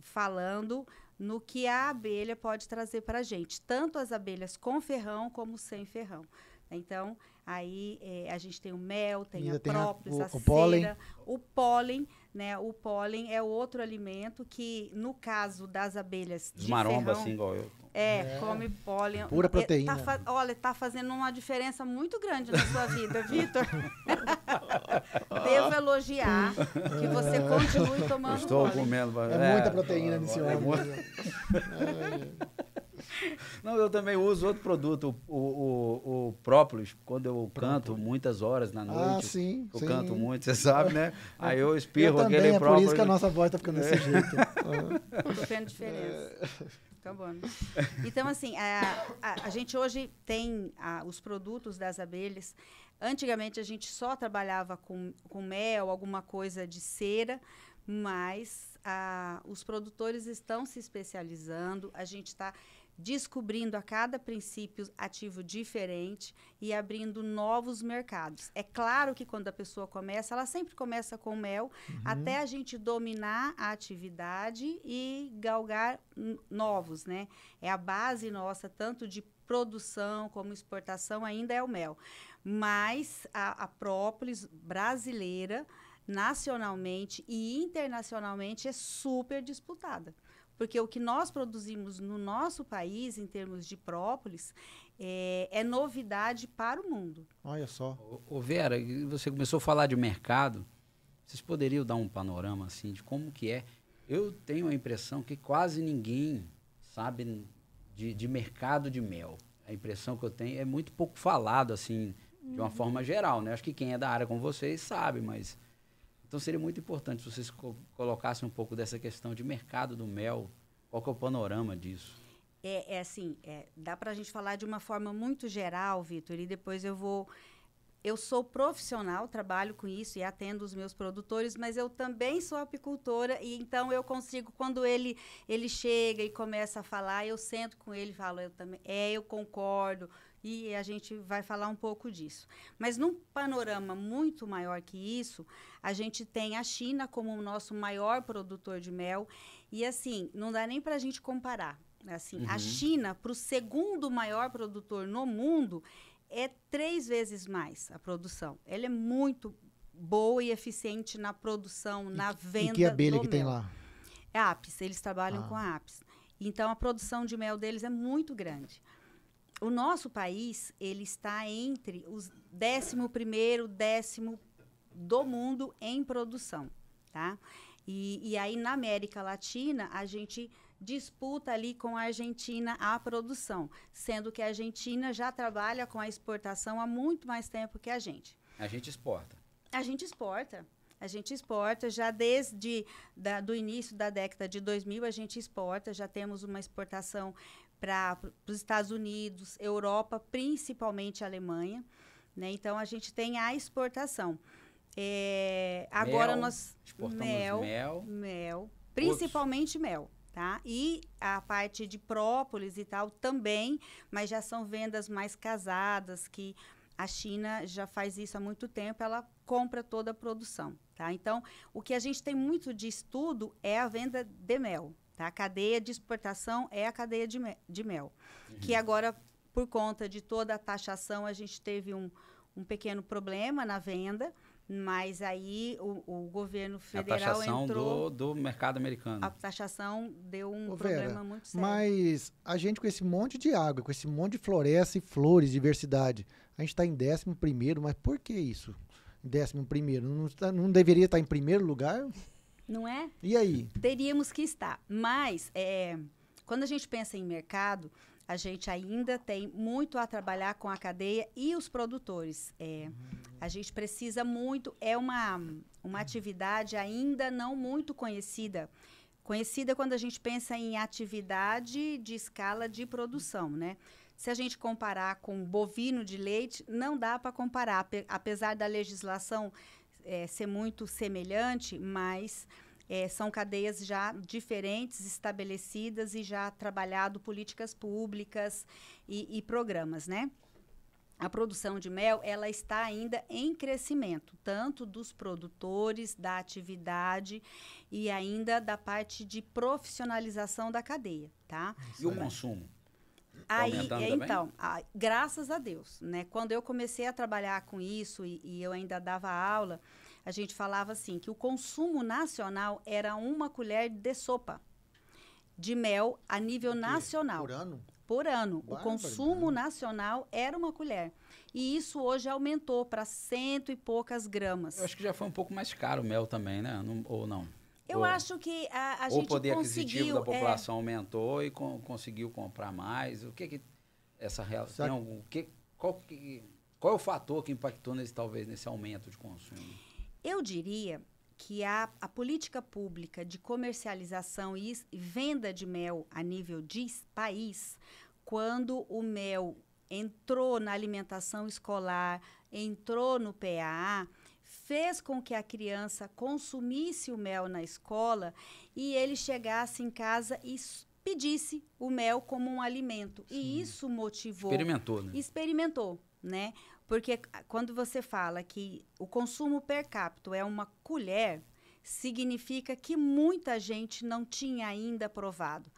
Falando no que a abelha pode trazer para a gente, tanto as abelhas com ferrão como sem ferrão. Então, aí a gente tem o mel, tem a própolis, a cera, pólen. o pólen, né? O pólen é outro alimento que, no caso das abelhas de Desmaromba, ferrão, assim, igual eu. come pólen. Pura proteína. Olha, tá fazendo uma diferença muito grande na sua vida, Vitor. Devo elogiar que você continue tomando Estou pólen. comendo. É muita proteína nesse homem. Não, eu também uso outro produto, o própolis, quando eu canto muitas horas na noite. Sim, eu sim. canto muito, você sabe, né? Aí eu espirro também, aquele própolis. por isso que a nossa voz tá ficando desse jeito. Tô vendo diferença. Acabando. Então, assim, a gente hoje tem os produtos das abelhas. Antigamente, a gente só trabalhava com mel, alguma coisa de cera, mas os produtores estão se especializando, a gente está descobrindo a cada princípio ativo diferente e abrindo novos mercados. É claro que quando a pessoa começa, ela sempre começa com mel, até a gente dominar a atividade e galgar novos, né? É a base nossa, tanto de produção como exportação, ainda é o mel. Mas a própolis brasileira, nacionalmente e internacionalmente, é super disputada. Porque o que nós produzimos no nosso país, em termos de própolis, é novidade para o mundo. Olha só. Ô Vera, você começou a falar de mercado. Vocês poderiam dar um panorama assim de como que é? Eu tenho a impressão que quase ninguém sabe de mercado de mel. A impressão que eu tenho é muito pouco falado, assim, de uma forma geral, né? Acho que quem é da área com vocês sabe, mas... Então seria muito importante se vocês colocassem um pouco dessa questão de mercado do mel. Qual que é o panorama disso? Dá para a gente falar de uma forma muito geral, Vitor, e depois eu sou profissional, trabalho com isso e atendo os meus produtores, mas eu também sou apicultora e então eu consigo, quando ele chega e começa a falar, eu sento com ele e falo, eu concordo, e a gente vai falar um pouco disso. Mas num panorama muito maior que isso, a gente tem a China como o nosso maior produtor de mel e, assim, não dá nem para a gente comparar. Assim, a China, para o segundo maior produtor no mundo, é 3 vezes mais a produção. Ela é muito boa e eficiente na produção, na venda do mel. E que abelha que tem lá? É a Apis, eles trabalham com a Apis. Então, a produção de mel deles é muito grande. O nosso país, ele está entre os 11º, 10º do mundo em produção, tá? E aí, na América Latina, a gente disputa ali com a Argentina a produção, sendo que a Argentina já trabalha com a exportação há muito mais tempo que a gente. A gente exporta. A gente exporta. A gente exporta já desde do início da década de 2000, a gente exporta, já temos uma exportação para os Estados Unidos, Europa, principalmente a Alemanha, né? Então, a gente tem a exportação. Agora nós exportamos mel, principalmente mel, tá? E a parte de própolis e tal também, mas já são vendas mais casadas, que a China já faz isso há muito tempo, ela compra toda a produção, tá? Então, o que a gente tem muito de estudo é a venda de mel, tá? A cadeia de exportação é a cadeia de mel, que agora, por conta de toda a taxação, a gente teve um pequeno problema na venda, mas aí o governo federal entrou... do mercado americano. A taxação deu um problema muito sério. Mas a gente com esse monte de água, com esse monte de floresta e flores, diversidade, a gente está em 11º, mas por que isso? 11º? Não deveria estar em primeiro lugar? Não é? E aí? Teríamos que estar. Mas, quando a gente pensa em mercado, a gente ainda tem muito a trabalhar com a cadeia e os produtores. A gente precisa muito, é uma atividade ainda não muito conhecida. Conhecida quando a gente pensa em atividade de escala de produção, né? Se a gente comparar com bovino de leite, não dá para comparar, apesar da legislação ser muito semelhante, mas... são cadeias já diferentes, estabelecidas e já trabalhado políticas públicas e programas, né? A produção de mel, ela está ainda em crescimento, tanto dos produtores, da atividade e ainda da parte de profissionalização da cadeia, tá? E o consumo? Aí, então, graças a Deus, né? Quando eu comecei a trabalhar com isso e eu ainda dava aula, a gente falava assim, que o consumo nacional era 1 colher de sopa de mel a nível nacional. Por ano? Por ano. O consumo nacional era 1 colher. E isso hoje aumentou para 100 e poucas gramas. Eu acho que já foi um pouco mais caro o mel também, né? Ou não? Eu acho que a gente conseguiu... O poder aquisitivo da população aumentou e conseguiu comprar mais. O que essa relação... Qual é o fator que impactou talvez nesse aumento de consumo? Eu diria que a política pública de comercialização e venda de mel a nível de país, quando o mel entrou na alimentação escolar, entrou no PAA, fez com que a criança consumisse o mel na escola e ele chegasse em casa e pedisse o mel como um alimento. Sim. E isso motivou... Experimentou, né? Experimentou, né? Porque quando você fala que o consumo per capita é uma colher, significa que muita gente não tinha ainda provado.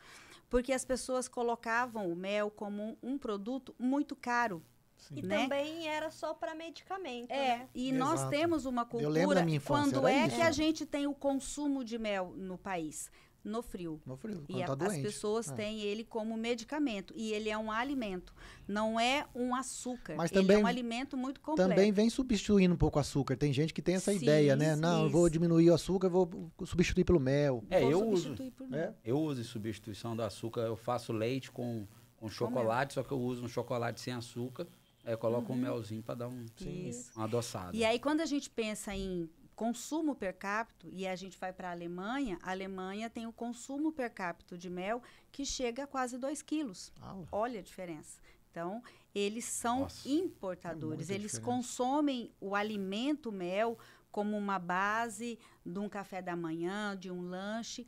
Porque as pessoas colocavam o mel como um produto muito caro. E né? também era só para medicamento, né? E Exato. nós temos uma cultura... Eu lembro da minha infância, quando era é isso. que a gente tem o consumo de mel no país? No frio. No frio, E quando tá as doente. pessoas têm ele como medicamento. E ele é um alimento. Não é um açúcar. Mas ele também- é um alimento muito completo. Também vem substituindo um pouco o açúcar. Tem gente que tem essa Sim, ideia, né? Não, eu vou isso. diminuir o açúcar, eu vou substituir pelo mel. É, Vou eu uso. substituir por mel. É? Eu uso em substituição do açúcar. Eu faço leite com chocolate, só que eu uso um chocolate sem açúcar. Aí eu coloco um melzinho para dar Isso. uma adoçada. E aí, quando a gente pensa em consumo per capita, e a gente vai para a Alemanha tem o consumo per capita de mel que chega a quase 2 quilos. Fala. Olha a diferença. Então, eles são Nossa, importadores. muita Eles diferença. consomem o alimento mel como uma base de um café da manhã, de um lanche.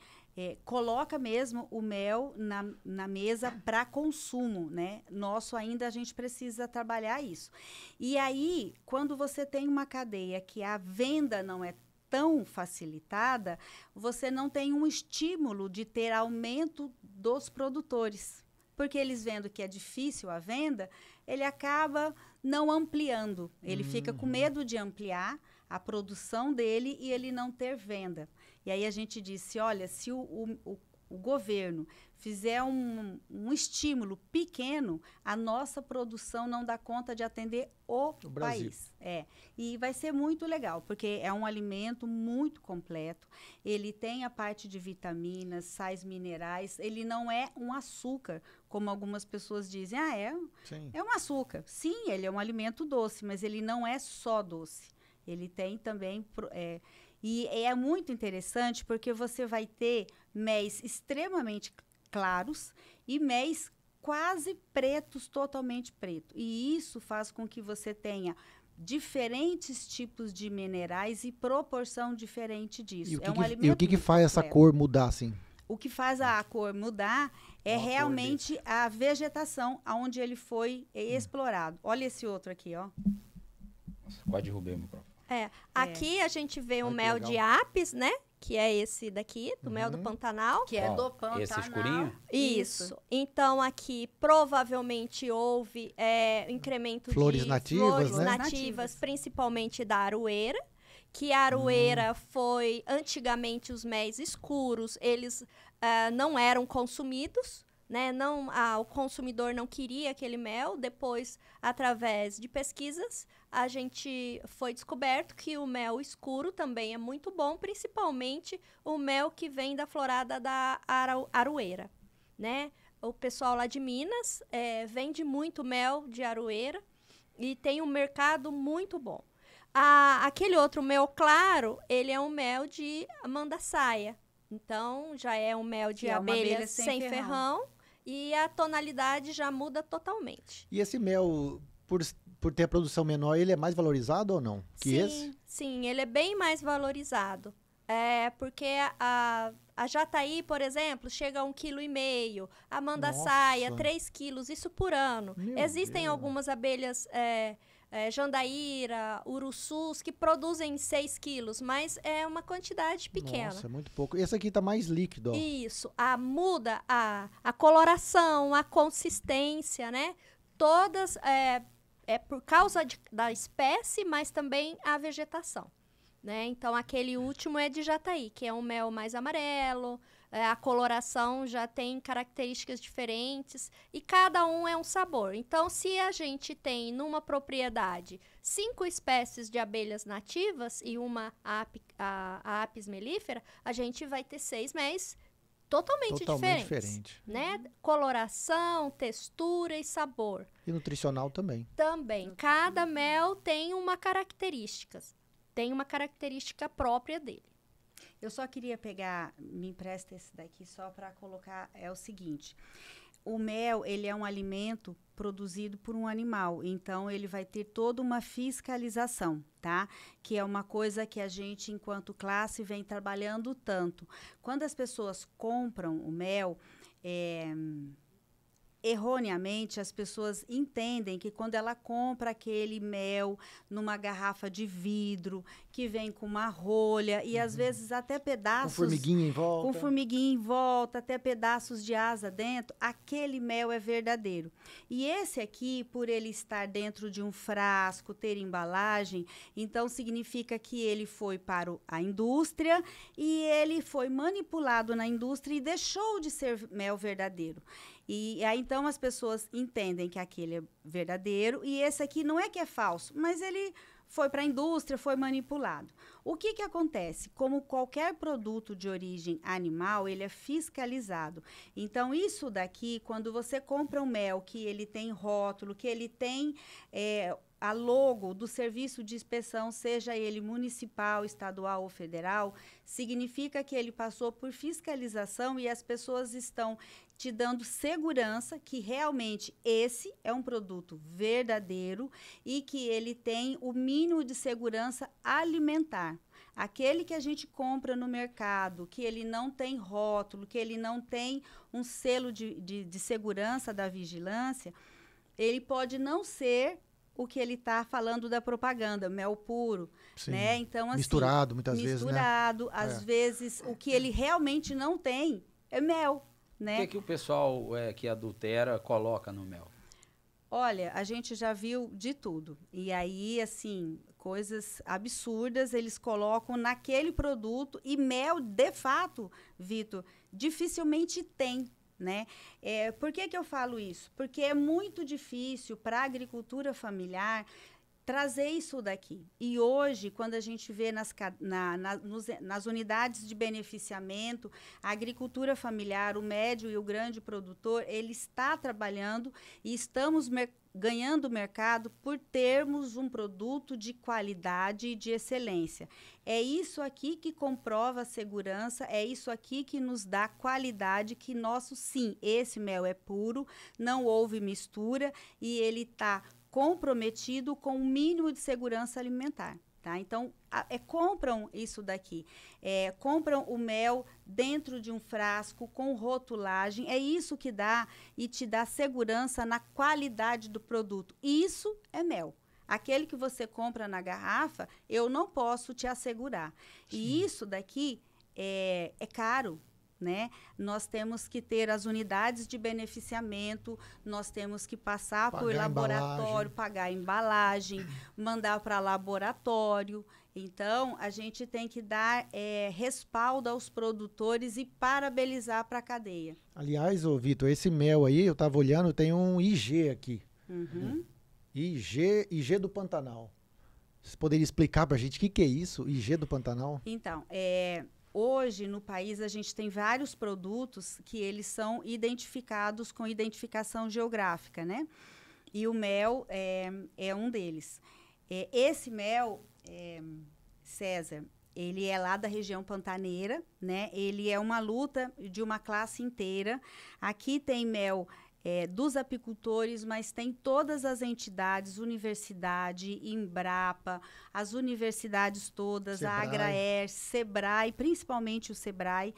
Coloca mesmo o mel na mesa para consumo, né? Nosso ainda a gente precisa trabalhar isso. E aí, quando você tem uma cadeia que a venda não é tão facilitada, você não tem um estímulo de ter aumento dos produtores. Porque eles vendo que é difícil a venda, ele acaba não ampliando. Ele fica com medo de ampliar a produção dele e ele não ter venda. E aí a gente disse, olha, se o governo fizer um estímulo pequeno, a nossa produção não dá conta de atender o Brasil. país. E vai ser muito legal, porque é um alimento muito completo. Ele tem a parte de vitaminas, sais minerais. Ele não é um açúcar, como algumas pessoas dizem. Sim. É um açúcar. Sim, ele é um alimento doce, mas ele não é só doce. Ele tem também... E é muito interessante porque você vai ter méis extremamente claros e méis quase pretos, totalmente preto. E isso faz com que você tenha diferentes tipos de minerais e proporção diferente disso. E o que, é um que- alimento e o que muito faz essa completo. cor mudar, assim? O que faz a cor mudar é Uma cor realmente a vegetação onde ele foi explorado. Olha esse outro aqui, ó. Nossa, quase derrubei o microfone. Aqui a gente vê o Ai, que mel legal. de Apis, né? Que é esse daqui, do mel do Pantanal. Que é Ó, do Pantanal. esse escurinho? Isso. Então, aqui provavelmente houve incremento Flores de nativas, flores né? nativas, principalmente da aroeira. Que a aroeira foi, antigamente, os méis escuros, eles não eram consumidos, né? O consumidor não queria aquele mel. Depois, através de pesquisas, a gente foi descoberto que o mel escuro também é muito bom, principalmente o mel que vem da florada da aroeira, né? O pessoal lá de Minas vende muito mel de aroeira e tem um mercado muito bom. Aquele outro mel claro, ele é um mel de mandaçaia. Então, já é um mel de Que é uma abelha abelha sem sem ferrão. E a tonalidade já muda totalmente. E esse mel, por ter a produção menor, ele é mais valorizado ou não? Que sim, esse? sim, ele é bem mais valorizado. Porque a jataí, por exemplo, chega a 1,5 kg. A mandaçaia, Nossa. 3 quilos, isso por ano. Meu Existem Deus. algumas abelhas jandaíra, uruçus, que produzem 6 quilos, mas é uma quantidade pequena. Nossa, é muito pouco. Esse aqui tá mais líquido, ó. Isso, muda a coloração, a consistência, né? Todas por causa da espécie, mas também a vegetação, né? Então, aquele último é de jataí, que é um mel mais amarelo, a coloração já tem características diferentes e cada um é um sabor. Então, se a gente tem numa propriedade 5 espécies de abelhas nativas e uma a Apis mellifera, a gente vai ter 6 méis totalmente diferentes. Né? Coloração, textura e sabor. E nutricional também. Também. Cada mel tem uma característica. Tem uma característica própria dele. Eu só queria pegar, me empresta esse daqui só para colocar, é o seguinte. o mel, ele é um alimento produzido por um animal, então ele vai ter toda uma fiscalização, tá? Que é uma coisa que a gente, enquanto classe, vem trabalhando tanto. Quando as pessoas compram o mel, erroneamente, as pessoas entendem que quando ela compra aquele mel numa garrafa de vidro, que vem com uma rolha e às vezes até pedaços... Com formiguinha em volta. Com formiguinha em volta, até pedaços de asa dentro, aquele mel é verdadeiro. E esse aqui, por ele estar dentro de um frasco, ter embalagem, então significa que ele foi para a indústria e ele foi manipulado na indústria e deixou de ser mel verdadeiro. E aí, então, as pessoas entendem que aquele é verdadeiro e esse aqui não é que é falso, mas ele foi para a indústria, foi manipulado. O que acontece? Como qualquer produto de origem animal, ele é fiscalizado. Então, isso daqui, quando você compra um mel que ele tem rótulo, que ele tem a logo do serviço de inspeção, seja ele municipal, estadual ou federal, significa que ele passou por fiscalização e as pessoas estão te dando segurança que realmente esse é um produto verdadeiro e que ele tem o mínimo de segurança alimentar. Aquele que a gente compra no mercado, que ele não tem rótulo, que ele não tem um selo de segurança da vigilância, ele pode não ser o que ele está falando da propaganda, mel puro, Sim. né? Então, assim, misturado muitas vezes, né? Misturado, às vezes o que ele realmente não tem é mel, né? O que o pessoal que adultera coloca no mel? Olha, a gente já viu de tudo. E aí, assim, coisas absurdas eles colocam naquele produto e mel, de fato, Vitor, dificilmente tem. Né? Por que eu falo isso? Porque é muito difícil para a agricultura familiar trazer isso daqui. E hoje, quando a gente vê nas unidades de beneficiamento, a agricultura familiar, o médio e o grande produtor, ele está trabalhando e estamos ganhando mercado por termos um produto de qualidade e de excelência. É isso aqui que comprova a segurança, é isso aqui que nos dá qualidade, que nosso, sim, esse mel é puro, não houve mistura e ele está comprometido com o mínimo de segurança alimentar. Tá? Então, compram isso daqui, compram o mel dentro de um frasco com rotulagem, é isso que dá e te dá segurança na qualidade do produto. Isso é mel. Aquele que você compra na garrafa, eu não posso te assegurar. Sim. E isso daqui é caro. Né? Nós temos que ter as unidades de beneficiamento, nós temos que passar por laboratório, pagar a embalagem, mandar para laboratório. Então, a gente tem que dar respaldo aos produtores e parabenizar para a cadeia. Aliás, Vitor, esse mel aí, eu estava olhando, tem um IG aqui. Uhum. IG do Pantanal. Você poderia explicar para a gente o que é isso, IG do Pantanal? Então, hoje, no país, a gente tem vários produtos que eles são identificados com identificação geográfica, né? E o mel é um deles. Esse mel, César, ele é lá da região pantaneira, né? Ele é uma luta de uma classe inteira. Aqui tem mel dos apicultores, mas tem todas as entidades, universidade, Embrapa, as universidades todas, Sebrae. A Agraer, Sebrae, principalmente o Sebrae,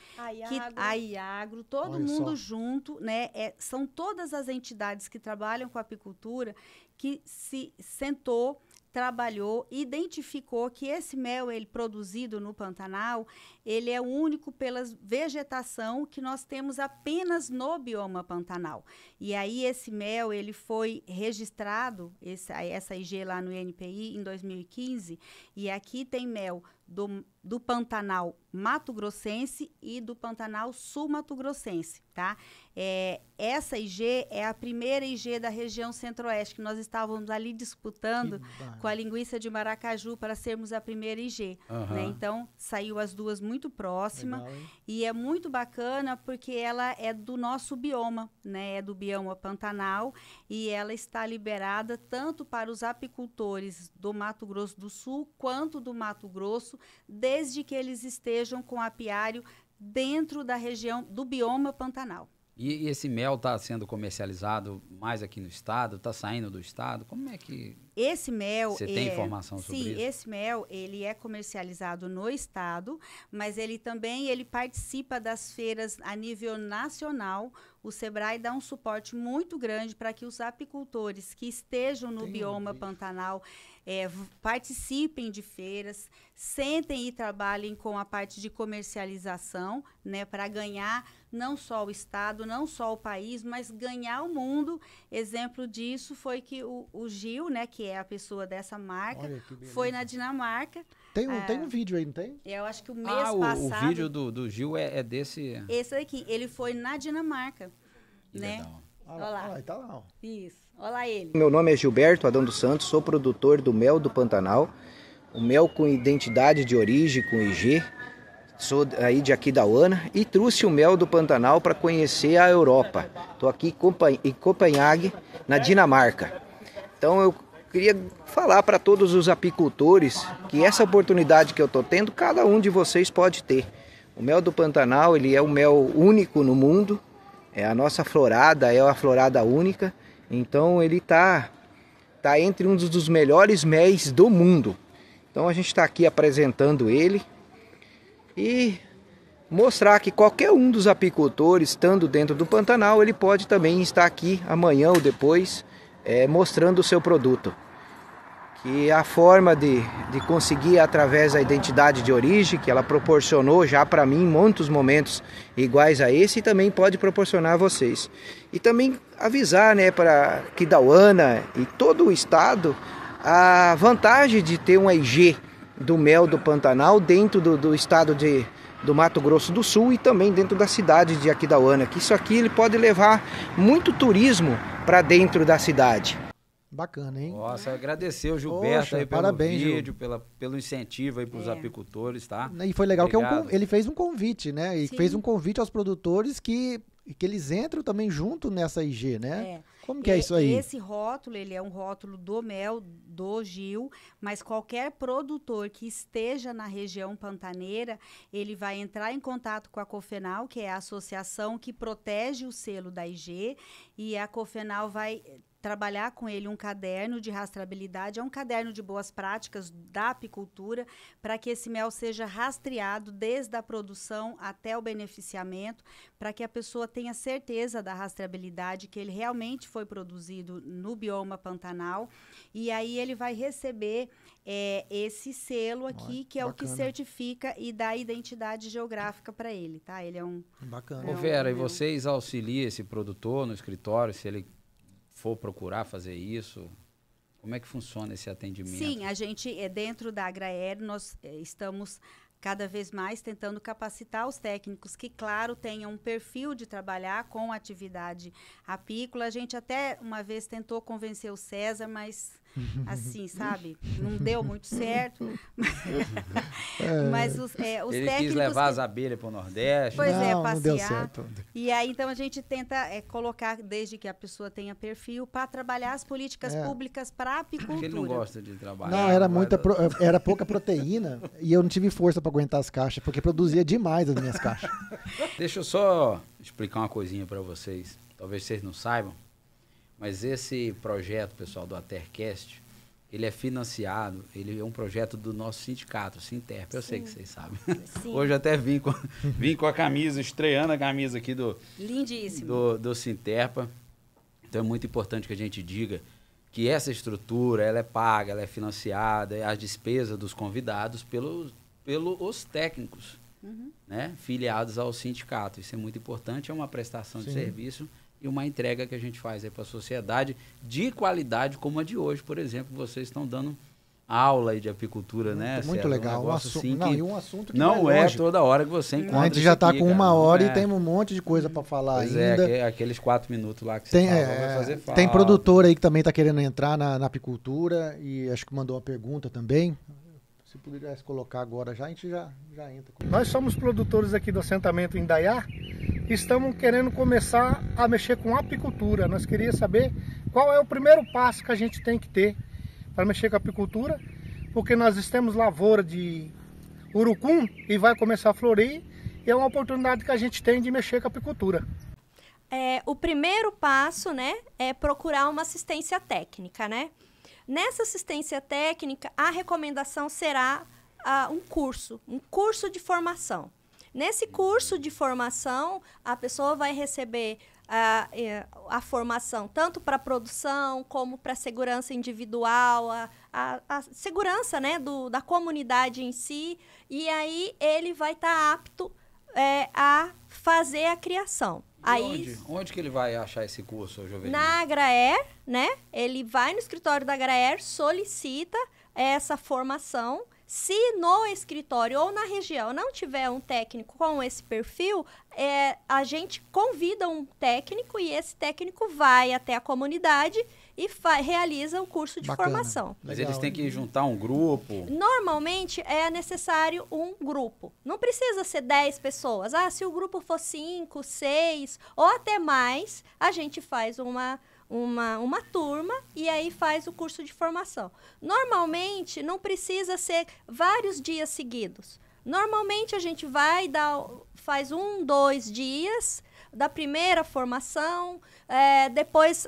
a Iagro, todo Olha mundo só. junto, né? São todas as entidades que trabalham com a apicultura que se sentou, trabalhou, identificou que esse mel, ele produzido no Pantanal, ele é o único pela vegetação que nós temos apenas no bioma Pantanal. E aí esse mel, ele foi registrado, essa IG lá no INPI, em 2015, e aqui tem mel do Pantanal Mato Grossense e do Pantanal Sul Mato Grossense, tá? Essa IG é a primeira IG da região Centro-Oeste, que nós estávamos ali disputando com a linguiça de Maracaju para sermos a primeira IG, né? Então, saiu as duas muito próximas. Legal, E é muito bacana porque ela é do nosso bioma, né? É do bioma Pantanal e ela está liberada tanto para os apicultores do Mato Grosso do Sul quanto do Mato Grosso, desde que eles estejam com apiário dentro da região do bioma Pantanal. E esse mel está sendo comercializado mais aqui no estado? Está saindo do estado? Como é que... Esse mel... Você tem informação sobre isso? Sim, esse mel, ele é comercializado no estado, mas ele também participa das feiras a nível nacional. O Sebrae dá um suporte muito grande para que os apicultores que estejam no bioma Pantanal participem de feiras, sentem e trabalhem com a parte de comercialização, né, para ganhar não só o estado, não só o país, mas ganhar o mundo. Exemplo disso foi que o Gil, né, que é a pessoa dessa marca, foi na Dinamarca. Tem um vídeo aí, não tem? Eu acho que o mês passado... O vídeo do Gil é desse... Esse aqui, ele foi na Dinamarca, né? Legal. Olha lá. Tá lá, ó. Isso, olha lá ele. Meu nome é Gilberto Adão dos Santos, sou produtor do mel do Pantanal, o mel com identidade de origem, com IG, sou aí de Aquidauana e trouxe o mel do Pantanal para conhecer a Europa. Estou aqui em Copenhague, na Dinamarca. Então eu queria falar para todos os apicultores que essa oportunidade que eu estou tendo, cada um de vocês pode ter. O mel do Pantanal, ele é um mel único no mundo. A nossa florada é uma florada única, então ele tá entre um dos melhores méis do mundo. Então a gente está aqui apresentando ele e mostrar que qualquer um dos apicultores, estando dentro do Pantanal, ele pode também estar aqui amanhã ou depois mostrando o seu produto. Que a forma de conseguir através da identidade de origem, que ela proporcionou já para mim muitos momentos iguais a esse, e também pode proporcionar a vocês. E também avisar, né, para Aquidauana e todo o estado a vantagem de ter um IG do mel do Pantanal dentro do estado do Mato Grosso do Sul e também dentro da cidade de Aquidauana, que isso aqui ele pode levar muito turismo para dentro da cidade. Bacana, hein? Nossa, agradecer o Gilberto aí pelo parabéns, vídeo, pelo incentivo aí para os apicultores, tá? E foi legal Obrigado. que ele fez um convite, né? E fez um convite aos produtores que eles entram também junto nessa IG, né? Como que é isso aí? Esse rótulo, ele é um rótulo do mel do Gil, mas qualquer produtor que esteja na região pantaneira, ele vai entrar em contato com a Cofenal, que é a associação que protege o selo da IG, e a Cofenal vai trabalhar com ele um caderno de rastreabilidade, é um caderno de boas práticas da apicultura, para que esse mel seja rastreado desde a produção até o beneficiamento, para que a pessoa tenha certeza da rastreabilidade, que ele realmente foi produzido no bioma Pantanal, e aí ele vai receber esse selo aqui, que é bacana. O que certifica e dá identidade geográfica para ele, tá? Ele é um... Bacana. Ô Vera, e vocês auxiliam esse produtor no escritório, se ele for procurar fazer isso? Como é que funciona esse atendimento? Sim, a gente, dentro da Agraer, nós estamos cada vez mais tentando capacitar os técnicos que, claro, tenham um perfil de trabalhar com atividade apícola. A gente até uma vez tentou convencer o César, mas assim, sabe, não deu muito certo. Mas os técnicos... Ele quis levar as abelhas para o Nordeste. Pois passear. Não deu certo. E aí, então, a gente tenta colocar, desde que a pessoa tenha perfil, para trabalhar as políticas públicas para a apicultura. Porque ele não gosta de trabalhar. Não, era pouca proteína e eu não tive força para aguentar as caixas, porque produzia demais as minhas caixas. Deixa eu só explicar uma coisinha para vocês. Talvez vocês não saibam, mas esse projeto, pessoal, do ATERcast, ele é financiado, ele é um projeto do nosso sindicato, o Sinterp. Eu sei que vocês sabem. Sim. Hoje até vim com a camisa, estreando a camisa aqui Lindíssimo. do Sinterpa. Então é muito importante que a gente diga que essa estrutura, ela é paga, ela é financiada, as despesas dos convidados pelos técnicos, né, filiados ao sindicato. Isso é muito importante, é uma prestação de serviço e uma entrega que a gente faz aí para a sociedade de qualidade, como a de hoje, por exemplo. Vocês estão dando aula aí de apicultura, né? Muito legal. Um assim e um assunto que não vai é longe. toda hora que você encontra. A gente já está com uma hora e e tem um monte de coisa para falar pois ainda. Aqueles 4 minutos lá que você falou, vai fazer falta. Tem produtor aí que também está querendo entrar na apicultura e acho que mandou uma pergunta também. Se pudesse colocar agora já, a gente já entra. Nós somos produtores aqui do assentamento Indaiá e estamos querendo começar a mexer com apicultura. Nós queríamos saber qual é o primeiro passo que a gente tem que ter para mexer com a apicultura, porque nós temos lavoura de urucum e vai começar a florir, e é uma oportunidade que a gente tem de mexer com a apicultura. o primeiro passo, né, é procurar uma assistência técnica, né? Nessa assistência técnica, a recomendação será um curso de formação. Nesse curso de formação, a pessoa vai receber a formação tanto para produção como para segurança individual, a segurança, né, da comunidade em si, e aí ele vai estar apto a fazer a criação. Aí, onde que ele vai achar esse curso, Jovelina? Na Agraer, né? Ele vai no escritório da Agraer, solicita essa formação. Se no escritório ou na região não tiver um técnico com esse perfil, a gente convida um técnico e esse técnico vai até a comunidade e realiza o curso de formação. Mas eles têm que juntar um grupo? Normalmente é necessário um grupo. Não precisa ser 10 pessoas. Se o grupo for 5, 6 ou até mais, a gente faz uma turma e aí faz o curso de formação. Normalmente, não precisa ser vários dias seguidos. Normalmente, a gente faz 1, 2 dias da primeira formação, depois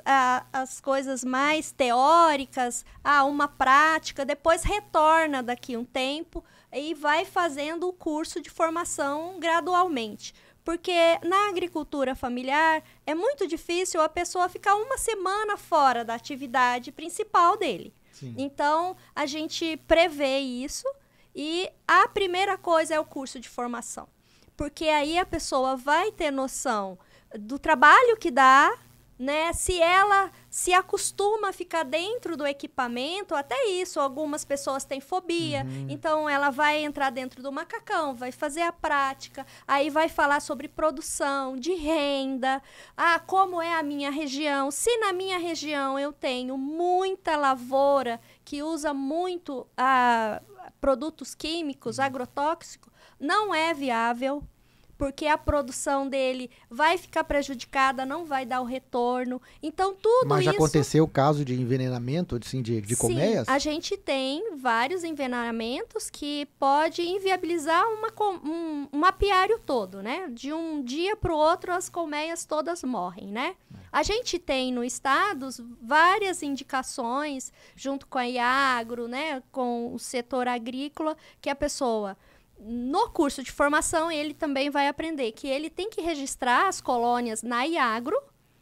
as coisas mais teóricas, uma prática, depois retorna daqui um tempo e vai fazendo o curso de formação gradualmente. Porque na agricultura familiar é muito difícil a pessoa ficar uma semana fora da atividade principal dele. Sim. Então, a gente prevê isso e a primeira coisa é o curso de formação. Porque aí a pessoa vai ter noção do trabalho que dá, né? Se ela se acostuma a ficar dentro do equipamento, até isso, algumas pessoas têm fobia, então ela vai entrar dentro do macacão, vai fazer a prática, aí vai falar sobre produção, de renda, como é a minha região, se na minha região eu tenho muita lavoura que usa muito produtos químicos, agrotóxicos, não é viável, porque a produção dele vai ficar prejudicada, não vai dar o retorno. Então, tudo isso... Mas já aconteceu o caso de envenenamento, assim, de colmeias? Sim, a gente tem vários envenenamentos que pode inviabilizar um apiário todo, né? De um dia para o outro, as colmeias todas morrem, né? A gente tem no estado várias indicações, junto com a Iagro, né? Com o setor agrícola, que a pessoa... No curso de formação, ele também vai aprender que ele tem que registrar as colônias na Iagro,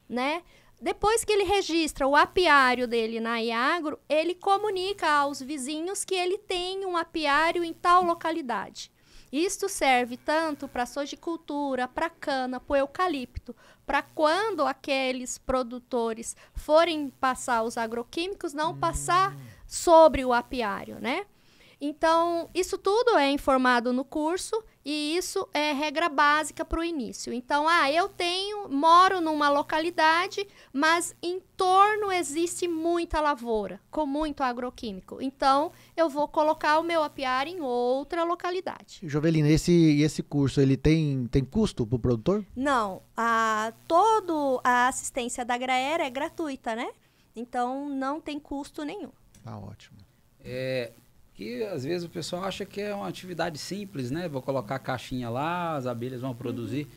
né? Depois que ele registra o apiário dele na Iagro, ele comunica aos vizinhos que ele tem um apiário em tal localidade. Isto serve tanto para a sojicultura, para a cana, para o eucalipto, para quando aqueles produtores forem passar os agroquímicos, não passar sobre o apiário, né? Então, isso tudo é informado no curso e isso é regra básica para o início. Então, eu moro numa localidade, mas em torno existe muita lavoura, com muito agroquímico. Então, eu vou colocar o meu apiário em outra localidade. Jovelina, esse curso, ele tem custo para o produtor? Não, toda a assistência da Agraer é gratuita, né? Então, não tem custo nenhum. Ótimo. Que às vezes o pessoal acha que é uma atividade simples, né? Vou colocar a caixinha lá, as abelhas vão produzir.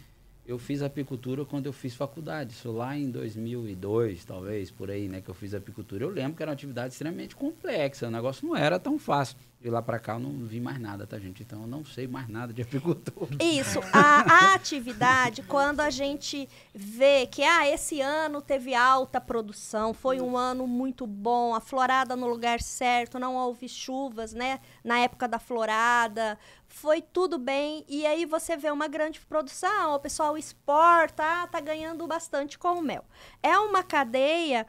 Eu fiz apicultura quando eu fiz faculdade, isso lá em 2002, talvez, por aí, né, que eu fiz apicultura. Eu lembro que era uma atividade extremamente complexa, o negócio não era tão fácil. De lá para cá eu não vi mais nada, tá, gente? Então eu não sei mais nada de apicultura. Isso, a atividade, quando a gente vê que esse ano teve alta produção, foi um ano muito bom, a florada no lugar certo, não houve chuvas, né? Na época da florada, foi tudo bem. E aí você vê uma grande produção, o pessoal exporta, tá ganhando bastante com o mel. É uma cadeia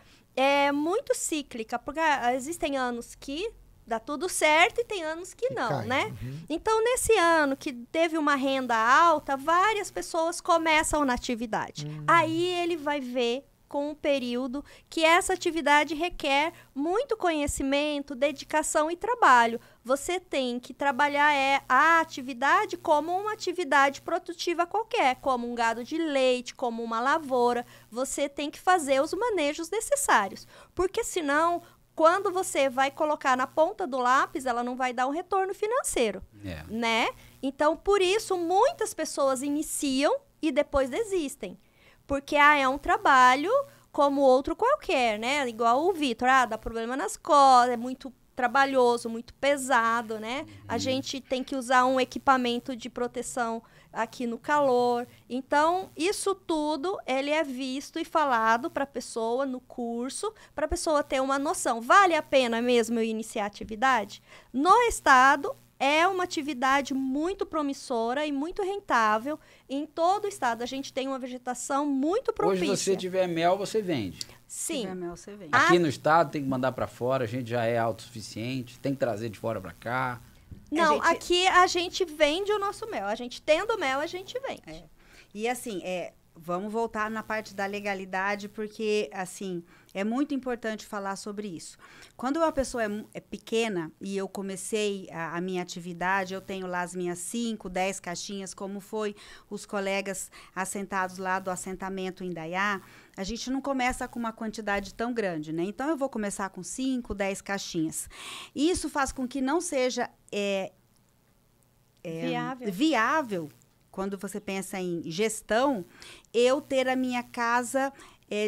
muito cíclica, porque existem anos que dá tudo certo e tem anos que não, cai, né? Então, nesse ano que teve uma renda alta, várias pessoas começam na atividade. Aí ele vai ver com um período que essa atividade requer muito conhecimento, dedicação e trabalho. Você tem que trabalhar a atividade como uma atividade produtiva qualquer, como um gado de leite, como uma lavoura. Você tem que fazer os manejos necessários, porque senão... Quando você vai colocar na ponta do lápis, ela não vai dar um retorno financeiro, né? Então, por isso, muitas pessoas iniciam e depois desistem. porque é um trabalho como outro qualquer, né? Igual o Vitor, dá problema nas costas, é muito trabalhoso, muito pesado, né? A gente tem que usar um equipamento de proteção aqui no calor. Então, isso tudo, ele é visto e falado para a pessoa no curso, para a pessoa ter uma noção. Vale a pena mesmo eu iniciar a atividade? No estado, é uma atividade muito promissora e muito rentável. Em todo o estado, a gente tem uma vegetação muito propícia. Hoje, se você tiver mel, você vende. Sim. Se tiver mel, você vende. Aqui no estado, tem que mandar para fora, a gente já é autossuficiente, tem que trazer de fora para cá. Não, aqui a gente vende o nosso mel. A gente tendo mel, a gente vende. E assim, vamos voltar na parte da legalidade, porque assim, é muito importante falar sobre isso. Quando uma pessoa é pequena e eu comecei a minha atividade, eu tenho lá as minhas 5, 10 caixinhas, como foi os colegas assentados lá do assentamento Indaiá, a gente não começa com uma quantidade tão grande, né? Então, eu vou começar com 5, 10 caixinhas. Isso faz com que não seja viável, quando você pensa em gestão, eu ter a minha casa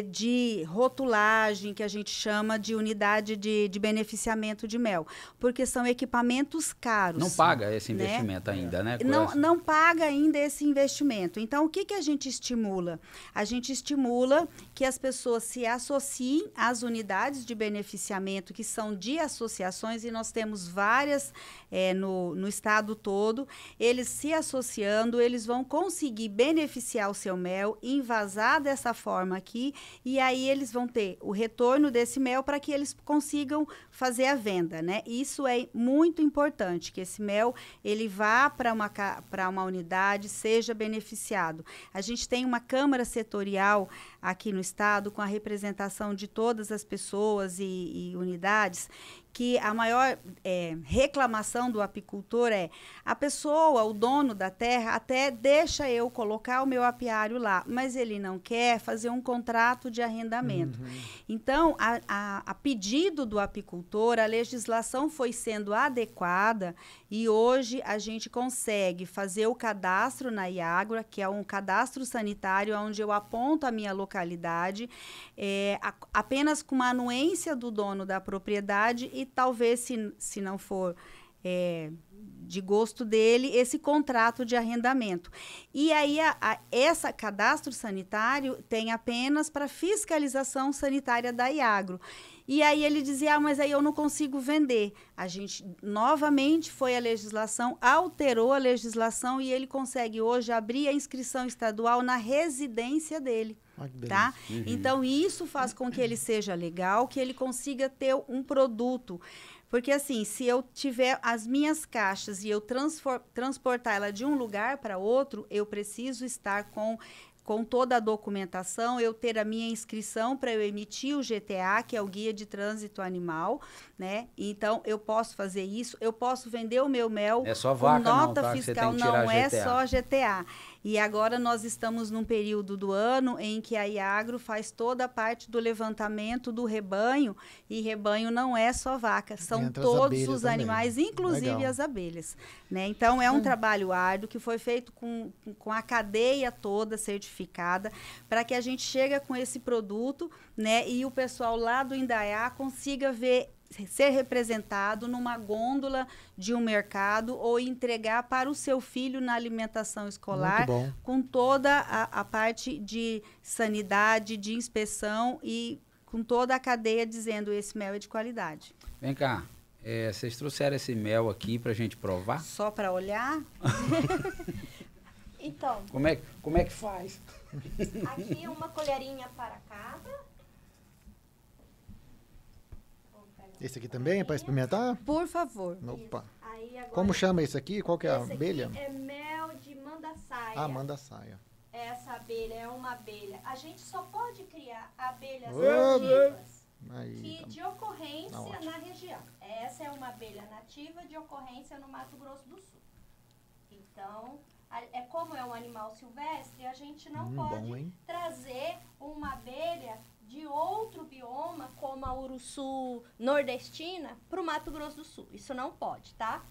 de rotulagem, que a gente chama de unidade de beneficiamento de mel, porque são equipamentos caros. Não paga esse investimento ainda, né? Não paga ainda esse investimento. Então, o que a gente estimula? A gente estimula que as pessoas se associem às unidades de beneficiamento, que são de associações, e nós temos várias no estado todo. Eles se associando, eles vão conseguir beneficiar o seu mel, envasar dessa forma aqui, e aí eles vão ter o retorno desse mel para que eles consigam fazer a venda, né? Isso é muito importante, que esse mel ele vá para uma unidade, seja beneficiado. A gente tem uma Câmara Setorial aqui no estado com a representação de todas as pessoas e unidades, que a maior reclamação do apicultor a pessoa, o dono da terra, até deixa eu colocar o meu apiário lá, mas ele não quer fazer um contrato de arrendamento. Então, a pedido do apicultor, a legislação foi sendo adequada e hoje a gente consegue fazer o cadastro na Iagro, que é um cadastro sanitário, onde eu aponto a minha localidade, apenas com uma anuência do dono da propriedade e talvez, se não for de gosto dele, esse contrato de arrendamento. E aí, esse cadastro sanitário tem apenas para fiscalização sanitária da Iagro. E aí ele dizia, mas aí eu não consigo vender. A gente, novamente, foi a legislação, alterou a legislação e ele consegue hoje abrir a inscrição estadual na residência dele. Tá? Então, isso faz com que ele seja legal, que ele consiga ter um produto. Porque, assim, se eu tiver as minhas caixas e eu transportar ela de um lugar para outro, eu preciso estar com toda a documentação, eu ter a minha inscrição para eu emitir o GTA, que é o Guia de Trânsito Animal, né? Então, eu posso fazer isso, eu posso vender o meu mel com nota fiscal, não é só GTA. E agora nós estamos num período do ano em que a Iagro faz toda a parte do levantamento do rebanho, e rebanho não é só vaca, são todos os animais, inclusive as abelhas. Né? Então, é um trabalho árduo que foi feito com a cadeia toda certificada, para que a gente chegue com esse produto, né, e o pessoal lá do Indaiá consiga ser representado numa gôndola de um mercado ou entregar para o seu filho na alimentação escolar, com toda a parte de sanidade, de inspeção e com toda a cadeia dizendo esse mel é de qualidade. Vem cá, vocês trouxeram esse mel aqui para a gente provar? Só para olhar? Então. Como é que faz? Aqui uma colherinha para cada. Esse aqui também é para experimentar? Por favor. Opa. Aí, agora, como chama esse aqui? Qual que é a abelha? Aqui é mel de mandaçaia. Ah, mandaçaia. Essa abelha é uma abelha. A gente só pode criar abelhas nativas que de ocorrência na região. Essa é uma abelha nativa de ocorrência no Mato Grosso do Sul. Então, como é um animal silvestre, a gente não pode trazer uma abelha de outro bioma, como a uruçu nordestina, para o Mato Grosso do Sul. Isso não pode, tá?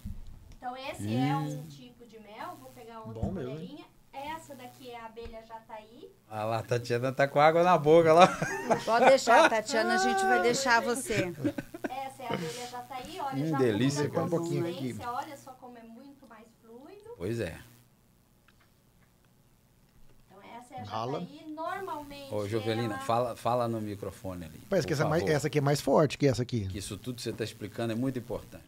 Então, esse é um tipo de mel. Vou pegar outra colherinha. Essa daqui é a abelha jataí. Ah lá, a Tatiana tá com água na boca lá. Pode deixar, Tatiana, a gente vai deixar você. Essa é a abelha jataí, olha, já delícia, muda a um pouquinho aqui. consistência, olha só como é muito mais fluido. Pois é. Então essa é a Rala. jataí, normalmente Ô, Jovelina, ela... fala no microfone ali. Parece que por favor. essa aqui é mais forte que essa aqui. Que isso tudo que você está explicando é muito importante.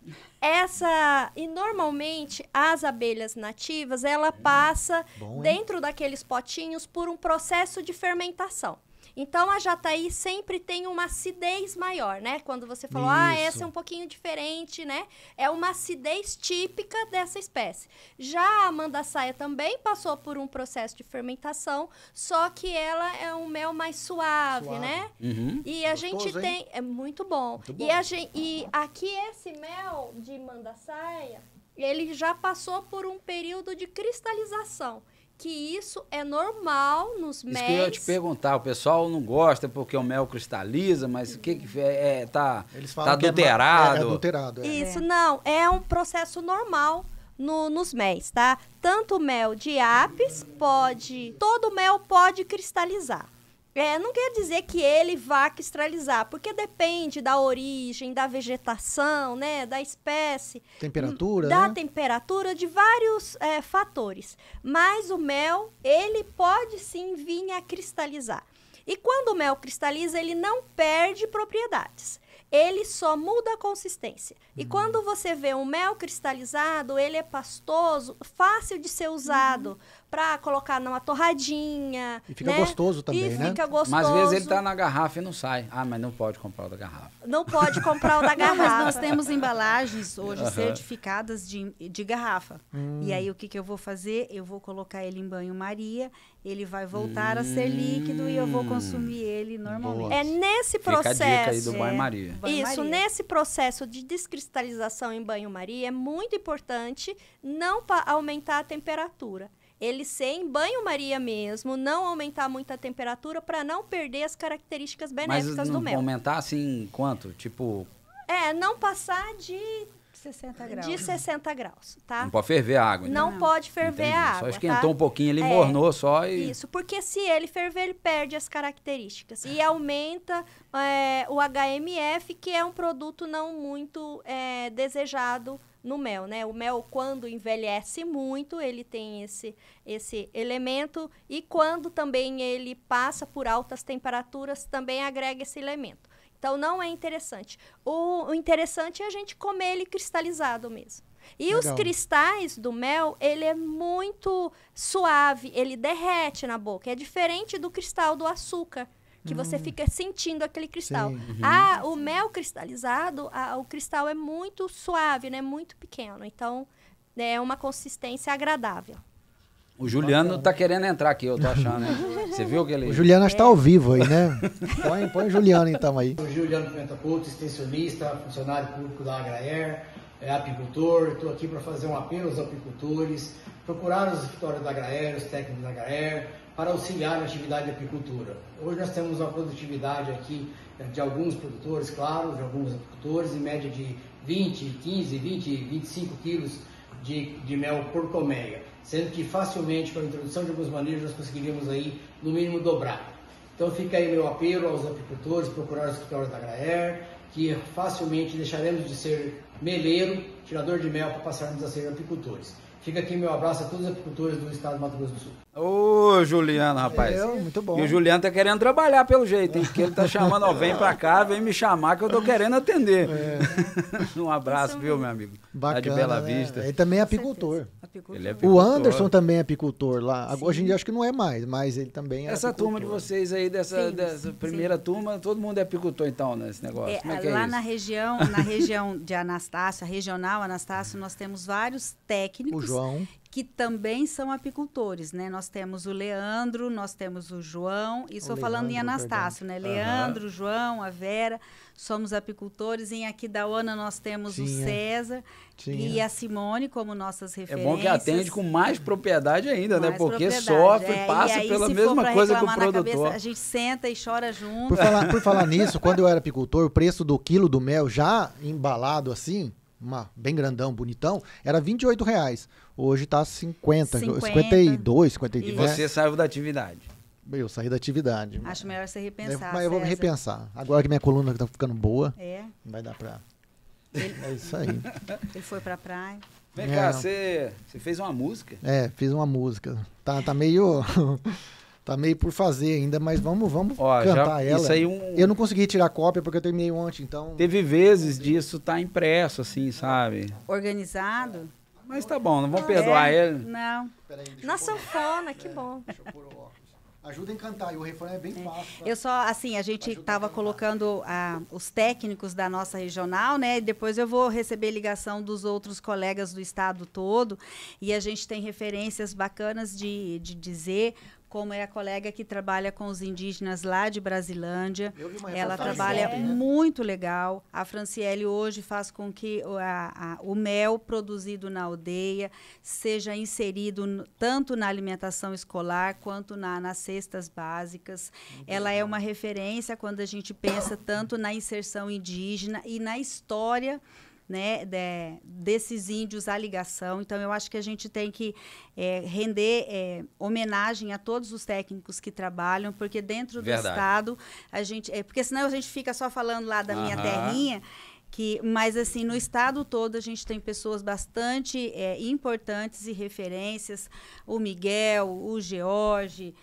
E normalmente as abelhas nativas, ela passa Bom, hein? dentro daqueles potinhos por um processo de fermentação. Então a jataí sempre tem uma acidez maior, né? Quando você falou, essa é um pouquinho diferente, né? É uma acidez típica dessa espécie. Já a mandaçaia também passou por um processo de fermentação, só que ela é um mel mais suave, né? Uhum. E a Gostoso, gente hein? tem... É muito bom. Muito bom. E aqui esse mel de mandaçaia, ele já passou por um período de cristalização. Que isso é normal nos Isso que eu ia te méis. perguntar, o pessoal não gosta porque o mel cristaliza, mas o que tá Eles tá falam que adulterado? É adulterado, é. Isso, não. É um processo normal nos méis, tá? Tanto o mel de apis todo mel pode cristalizar. Não quer dizer que ele vá cristalizar, porque depende da origem, da vegetação, né, da espécie. Temperatura, Da né? temperatura, de vários fatores. Mas o mel, ele pode sim vir a cristalizar. E quando o mel cristaliza, ele não perde propriedades. Ele só muda a consistência. E quando você vê um mel cristalizado, ele é pastoso, fácil de ser usado para colocar numa torradinha. E fica né? gostoso também, e né? fica gostoso. Mas às vezes ele tá na garrafa e não sai. Ah, mas não pode comprar o da garrafa. Não pode comprar o da Não, garrafa. mas nós temos embalagens hoje certificadas de garrafa. E aí o que eu vou fazer? Eu vou colocar ele em banho-maria, ele vai voltar a ser líquido e eu vou consumir ele normalmente. É nesse Fica a processo. dica aí do banho-maria. Isso, Banho-maria. nesse processo de descristalização em banho-maria, é muito importante não aumentar a temperatura. Ele ser em banho-maria mesmo, não aumentar muito a temperatura para não perder as características benéficas Mas do não mel. aumentar assim quanto? Tipo, Não passar de 60 graus. 60 graus, tá? não pode ferver a água. Não então. pode ferver Entendi. a água, Só esquentou tá? um pouquinho, ele mornou só e... Isso, porque se ele ferver, ele perde as características. E aumenta o HMF, que é um produto não muito desejado no mel, né? O mel, quando envelhece muito, ele tem esse elemento. E quando também ele passa por altas temperaturas, também agrega esse elemento. Então, não é interessante. O interessante é a gente comer ele cristalizado mesmo. E Legal. os cristais do mel, ele é muito suave, ele derrete na boca. É diferente do cristal do açúcar, que você fica sentindo aquele cristal. Sim. O mel cristalizado, o cristal é muito suave, né? Muito pequeno. Então, é uma consistência agradável. O Juliano tá querendo entrar aqui, eu tô achando, hein? Você viu que ele... O Juliano está ao vivo aí, né? Põe o Juliano então aí. Sou Juliano Pimenta Couto, extensionista, funcionário público da Agraer, apicultor. Estou aqui para fazer um apelo aos apicultores, procurar os escritórios da Agraer, os técnicos da Agraer, para auxiliar na atividade de apicultura. Hoje nós temos uma produtividade aqui de alguns produtores, claro, de alguns apicultores, em média de 25 quilos de mel por colmeia, sendo que facilmente com a introdução de alguns manejos nós conseguiríamos aí no mínimo dobrar. Então fica aí meu apelo aos apicultores, procurar os escritórios da Agraer, que facilmente deixaremos de ser meleiro, tirador de mel, para passarmos a ser apicultores. Fica aqui meu abraço a todos os apicultores do estado do Mato Grosso do Sul. Ô, Juliano, rapaz. Muito bom. E o Juliano tá querendo trabalhar pelo jeito, hein? Porque ele tá chamando, ó, vem pra cá, vem me chamar que eu tô querendo atender. Um abraço, viu, meu amigo? Bacana, Lá de Bela né? Vista. Ele também é apicultor. Ele é O apicultor. Anderson também é apicultor lá. Hoje em dia acho que não é mais, mas ele também é Essa apicultor. turma de vocês aí, dessa Sim. primeira turma, todo mundo é apicultor então, nesse negócio. Como é que é Lá isso? na região de Anastácio, a regional Anastácio, nós temos vários O técnicos João. que também são apicultores, né? Nós temos o Leandro, nós temos o João, e estou falando em Leandro, Anastácio, né? Leandro, João, a Vera, somos apicultores. Em Aquidauana nós temos o Tinha. César e a Simone como nossas É referências. bom que atende com mais propriedade ainda, né? Mais Porque propriedade. sofre, E passa aí, pela se for mesma pra coisa que o reclamar na produtor. cabeça, a gente senta e chora junto. Por falar nisso, quando eu era apicultor, o preço do quilo do mel já embalado assim bem grandão, bonitão, era R$28. Hoje tá 52, 53. E você saiu da atividade. Eu saí da atividade. Acho melhor você repensar, Mas eu vou me César. repensar. Agora que minha coluna tá ficando boa, É, vai dar pra... É isso aí. ele foi pra praia. Vem cá, você fez uma música? Fiz uma música. Tá meio... Tá meio por fazer ainda, mas vamos cantar ela. Isso aí Eu não consegui tirar cópia porque eu terminei ontem, então... Teve vezes disso tá impresso, assim, sabe? Organizado? Mas tá bom, não vamos perdoar ele. Não. Peraí, deixa Na eu pôr- sanfona, que bom. Deixa eu pôr o óculos. Ajuda em cantar, e o refrão é bem fácil. Tá? Eu só, assim, a gente estava colocando os técnicos da nossa regional, né? E depois eu vou receber ligação dos outros colegas do estado todo. E a gente tem referências bacanas de dizer, como é a colega que trabalha com os indígenas lá de Brasilândia. Eu vi uma Ela reportagem trabalha ontem, né? muito legal. A Franciele hoje faz com que o mel produzido na aldeia seja inserido tanto na alimentação escolar quanto nas cestas básicas. Ela é uma referência quando a gente pensa tanto na inserção indígena e na história, né, desses índios à ligação. Então, eu acho que a gente tem que render homenagem a todos os técnicos que trabalham, porque dentro do estado, a gente... porque senão a gente fica só falando lá da minha terrinha, mas, assim, no estado todo a gente tem pessoas bastante importantes e referências, o Miguel, o George...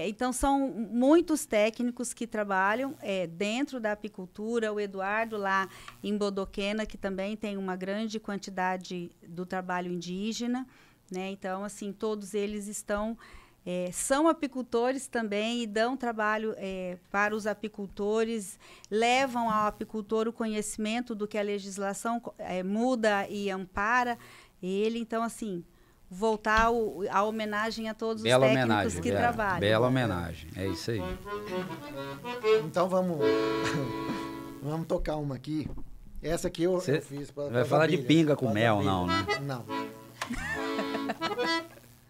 então, são muitos técnicos que trabalham dentro da apicultura. O Eduardo, lá em Bodoquena, que também tem uma grande quantidade do trabalho indígena, né? Então, assim, todos eles são apicultores também e dão trabalho para os apicultores, levam ao apicultor o conhecimento do que a legislação muda e ampara ele. Então, assim... voltar a homenagem a todos os técnicos que trabalham. Bela homenagem, é isso aí. Então vamos tocar uma aqui. Essa aqui eu fiz. Vai falar de pinga com mel, não, né? Não.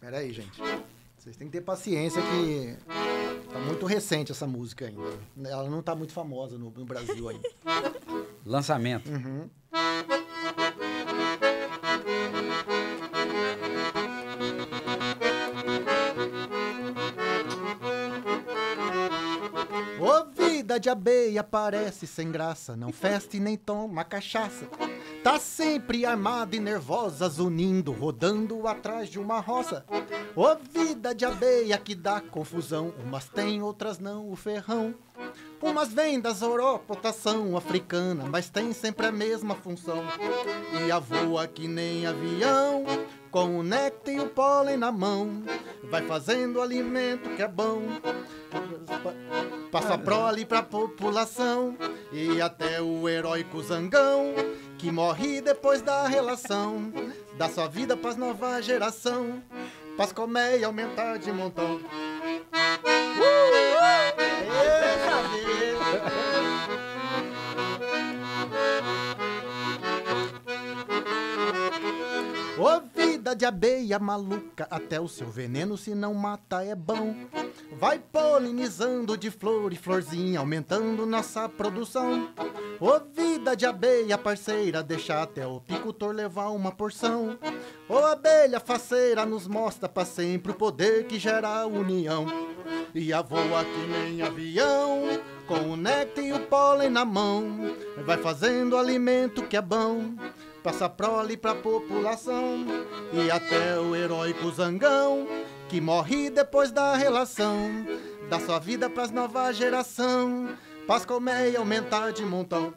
Pera aí, gente. Vocês têm que ter paciência que tá muito recente essa música ainda. Ela não tá muito famosa no Brasil ainda. Lançamento. Uhum. Ô vida de abeia parece sem graça, não feste nem toma cachaça. Tá sempre armada e nervosa, zunindo, rodando atrás de uma roça. Ô vida de abeia que dá confusão, umas tem, outras não, o ferrão. Umas vêm das Europa, são africana, mas tem sempre a mesma função. E a voa que nem avião, com o néctar e o pólen na mão, vai fazendo alimento que é bom. Passa a prole pra população e até o heróico zangão, que morre depois da relação, dá sua vida pras nova geração, pras colmeia aumentar de montão. Ô vida de abeia maluca, até o seu veneno se não mata é bom. Vai polinizando de flor e florzinha, aumentando nossa produção. Ô vida de abeia parceira, deixa até o apicultor levar uma porção. Ô abelha faceira, nos mostra pra sempre o poder que gera a união. E a voa que nem avião, com o néctar e o pólen na mão, vai fazendo alimento que é bom, passa prole pra população. E até o heróico zangão, que morre depois da relação, dá sua vida pras nova geração, pras colmeia aumentar de montão.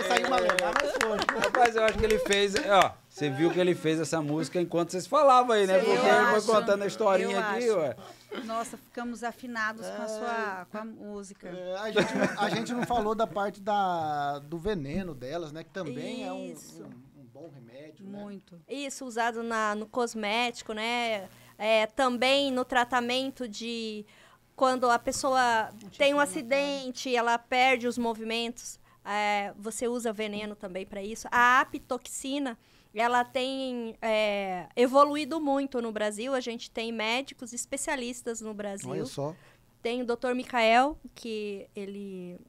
Saiu uma legal, mas foi. Rapaz, eu acho que ele fez, ó, você viu que ele fez essa música enquanto vocês falavam aí, né? Porque ele foi contando a historinha aqui, ué. Nossa, ficamos afinados com a música. A gente não falou da parte do veneno delas, né? Que também é um bom remédio, muito. Né? Isso, usado no cosmético, né? Também no tratamento de... Quando a pessoa tem um acidente, ela perde os movimentos. você usa veneno também para isso. A apitoxina, ela tem evoluído muito no Brasil. A gente tem médicos especialistas no Brasil. Olha só. Tem o Dr. Michael, que ele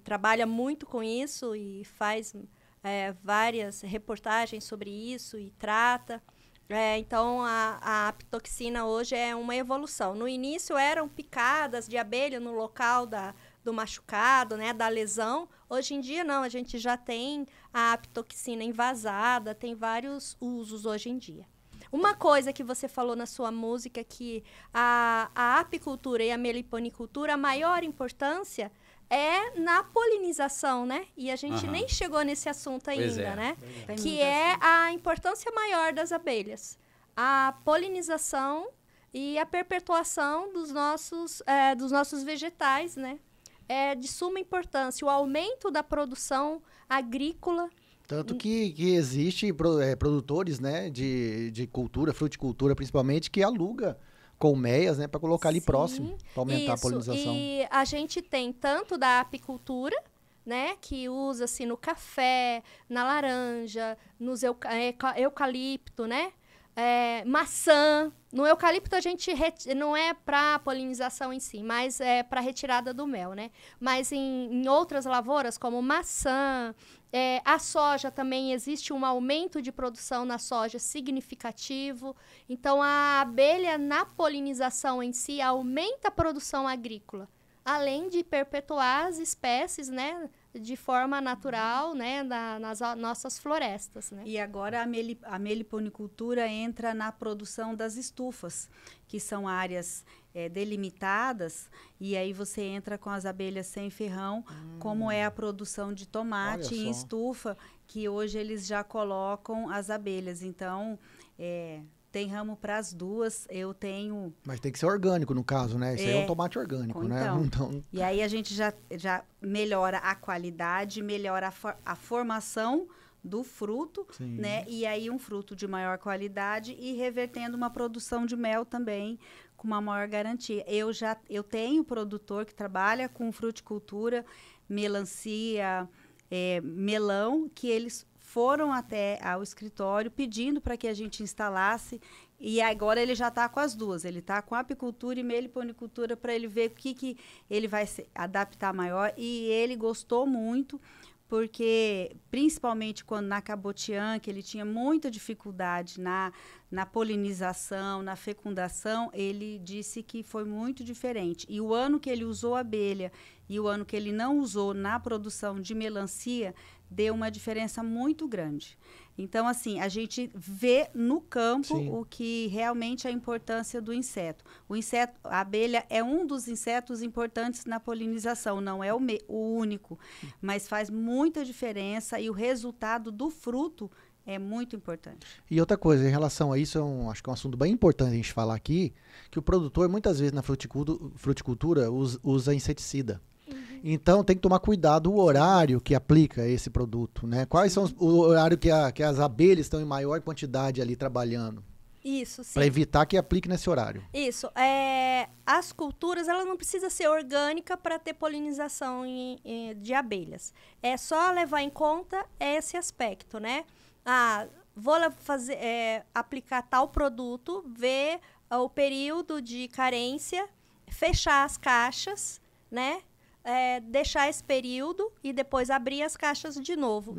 trabalha muito com isso e faz várias reportagens sobre isso e trata. Então, a apitoxina hoje é uma evolução. No início eram picadas de abelha no local do machucado, né, da lesão. Hoje em dia, não, a gente já tem a apitoxina envasada, tem vários usos hoje em dia. Uma coisa que você falou na sua música, que a apicultura e a meliponicultura, a maior importância é na polinização, né? E a gente nem chegou nesse assunto ainda, né? Que é a importância maior das abelhas. A polinização e a perpetuação dos nossos vegetais, né? É de suma importância. O aumento da produção agrícola. Tanto que existe produtores, né, de cultura, fruticultura principalmente, que aluga colmeias, né, para colocar ali próximo, para aumentar a polinização. E a gente tem tanto da apicultura, né, que usa-se no café, na laranja, nos eucalipto, né? Maçã. No eucalipto a gente não é para polinização em si, mas é para retirada do mel, né? Mas em outras lavouras, como maçã, a soja também existe um aumento de produção na soja significativo. Então, a abelha na polinização em si aumenta a produção agrícola, além de perpetuar as espécies, né, de forma natural, né, nas nossas florestas, né? E agora a meliponicultura entra na produção das estufas, que são áreas delimitadas, e aí você entra com as abelhas sem ferrão, como é a produção de tomate em estufa, que hoje eles já colocam as abelhas. Então, tem ramo para as duas, eu tenho... Mas tem que ser orgânico, no caso, né? Isso aí é um tomate orgânico, né? Então... E aí a gente já melhora a qualidade, melhora a formação do fruto, né? E aí um fruto de maior qualidade e revertendo uma produção de mel também com uma maior garantia. Eu tenho produtor que trabalha com fruticultura, melancia, melão, que eles foram até ao escritório pedindo para que a gente instalasse, e agora ele já está com as duas. Ele está com apicultura e meliponicultura para ele ver o que ele vai se adaptar maior. E ele gostou muito, porque principalmente quando na cabotiã, que ele tinha muita dificuldade na polinização, na fecundação, ele disse que foi muito diferente. E o ano que ele usou abelha e o ano que ele não usou na produção de melancia, deu uma diferença muito grande. Então, assim, a gente vê no campo o que realmente é a importância do inseto. A abelha é um dos insetos importantes na polinização, não é o único, mas faz muita diferença e o resultado do fruto é muito importante. E outra coisa, em relação a isso, acho que é um assunto bem importante a gente falar aqui, que o produtor, muitas vezes na fruticultura, usa inseticida. Então, tem que tomar cuidado o horário que aplica esse produto, né? Quais são o horário que as abelhas estão em maior quantidade ali trabalhando? Isso, sim. Para evitar que aplique nesse horário. Isso. As culturas, ela não precisa ser orgânica para ter polinização de abelhas. É só levar em conta esse aspecto, né? Vou aplicar tal produto, ver o período de carência, fechar as caixas, né? Deixar esse período e depois abrir as caixas de novo.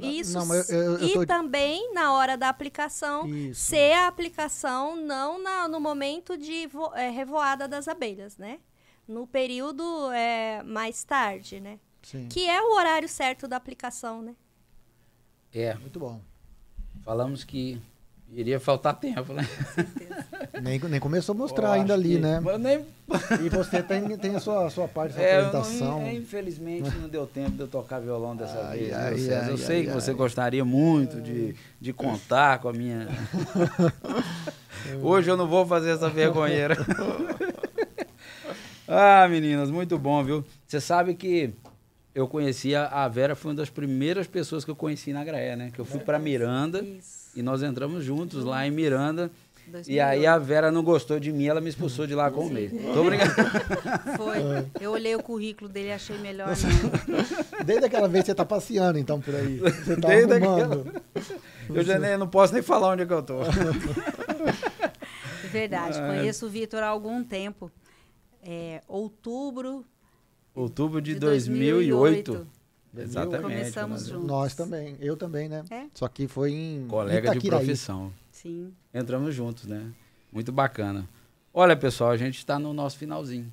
Também, na hora da aplicação, ser a aplicação não no momento de revoada das abelhas, né? No período mais tarde, né? Sim. Que é o horário certo da aplicação, né? Muito bom. Falamos que iria faltar tempo, né? Nem começou a mostrar ainda ali, né? E você tem a sua parte da apresentação. Infelizmente não deu tempo de eu tocar violão dessa vez. Eu sei que você gostaria muito de contar com a minha... Hoje eu não vou fazer essa vergonheira. Meninas, muito bom, viu? Você sabe que eu conheci a Vera, foi uma das primeiras pessoas que eu conheci na Agraé, né? Que eu fui para Miranda e nós entramos juntos lá em Miranda. E aí a Vera não gostou de mim, ela me expulsou de lá com um mês. Tô brincando. Foi. Eu olhei o currículo dele e achei melhor não. Desde aquela vez você tá passeando, então, por aí. Você tá Desde arrumando. Eu já não posso nem falar onde é que eu tô. Verdade. Conheço o Vitor há algum tempo. Outubro de 2008. 2008. Exatamente. Começamos juntos. Nós também, eu também, né? Só que foi em Colega de Itaquiraí. profissão. Sim. Entramos juntos, né? Muito bacana. Olha, pessoal, a gente está no nosso finalzinho.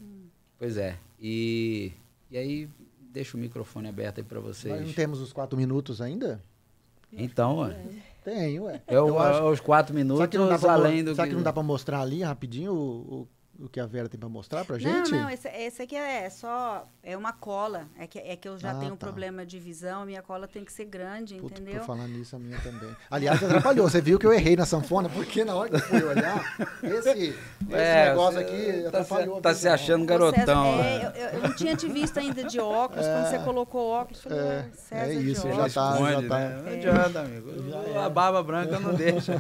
Pois é. E aí, deixa o microfone aberto aí para vocês. Nós não temos os 4 minutos ainda? Então, ué. Tem, ué. Os 4 minutos, além do Será que não dá para mostrar ali rapidinho o que a Vera tem para mostrar pra gente? Não, esse aqui é uma cola. É que eu já tenho um problema de visão, minha cola tem que ser grande, entendeu? Por falar nisso, a minha também. Aliás, atrapalhou. Você viu que eu errei na sanfona, porque na hora que eu fui olhar, esse negócio aqui atrapalhou. Tá se achando garotão. Eu não tinha te visto ainda de óculos, quando você colocou óculos, eu falei, César isso, de já óculos. tá. Não adianta, amigo. A barba branca não deixa.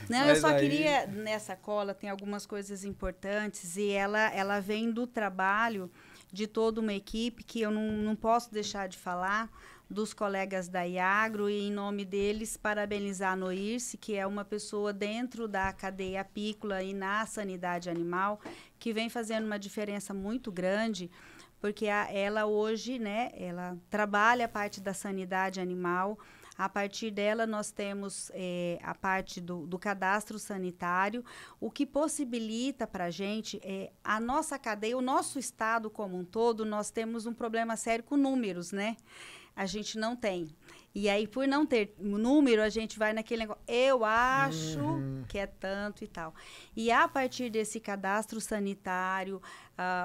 Não, eu só queria, nessa cola, tem algumas coisas importantes e ela vem do trabalho de toda uma equipe que eu não posso deixar de falar, dos colegas da Iagro, e em nome deles parabenizar a Noirce, que é uma pessoa dentro da cadeia apícola e na sanidade animal, que vem fazendo uma diferença muito grande, porque ela hoje, né, ela trabalha a parte da sanidade animal. A partir dela, nós temos a parte do cadastro sanitário, o que possibilita para a gente, a nossa cadeia, o nosso estado como um todo, nós temos um problema sério com números, né? A gente não tem. E aí, por não ter número, a gente vai naquele negócio, eu acho que é tanto e tal. E a partir desse cadastro sanitário,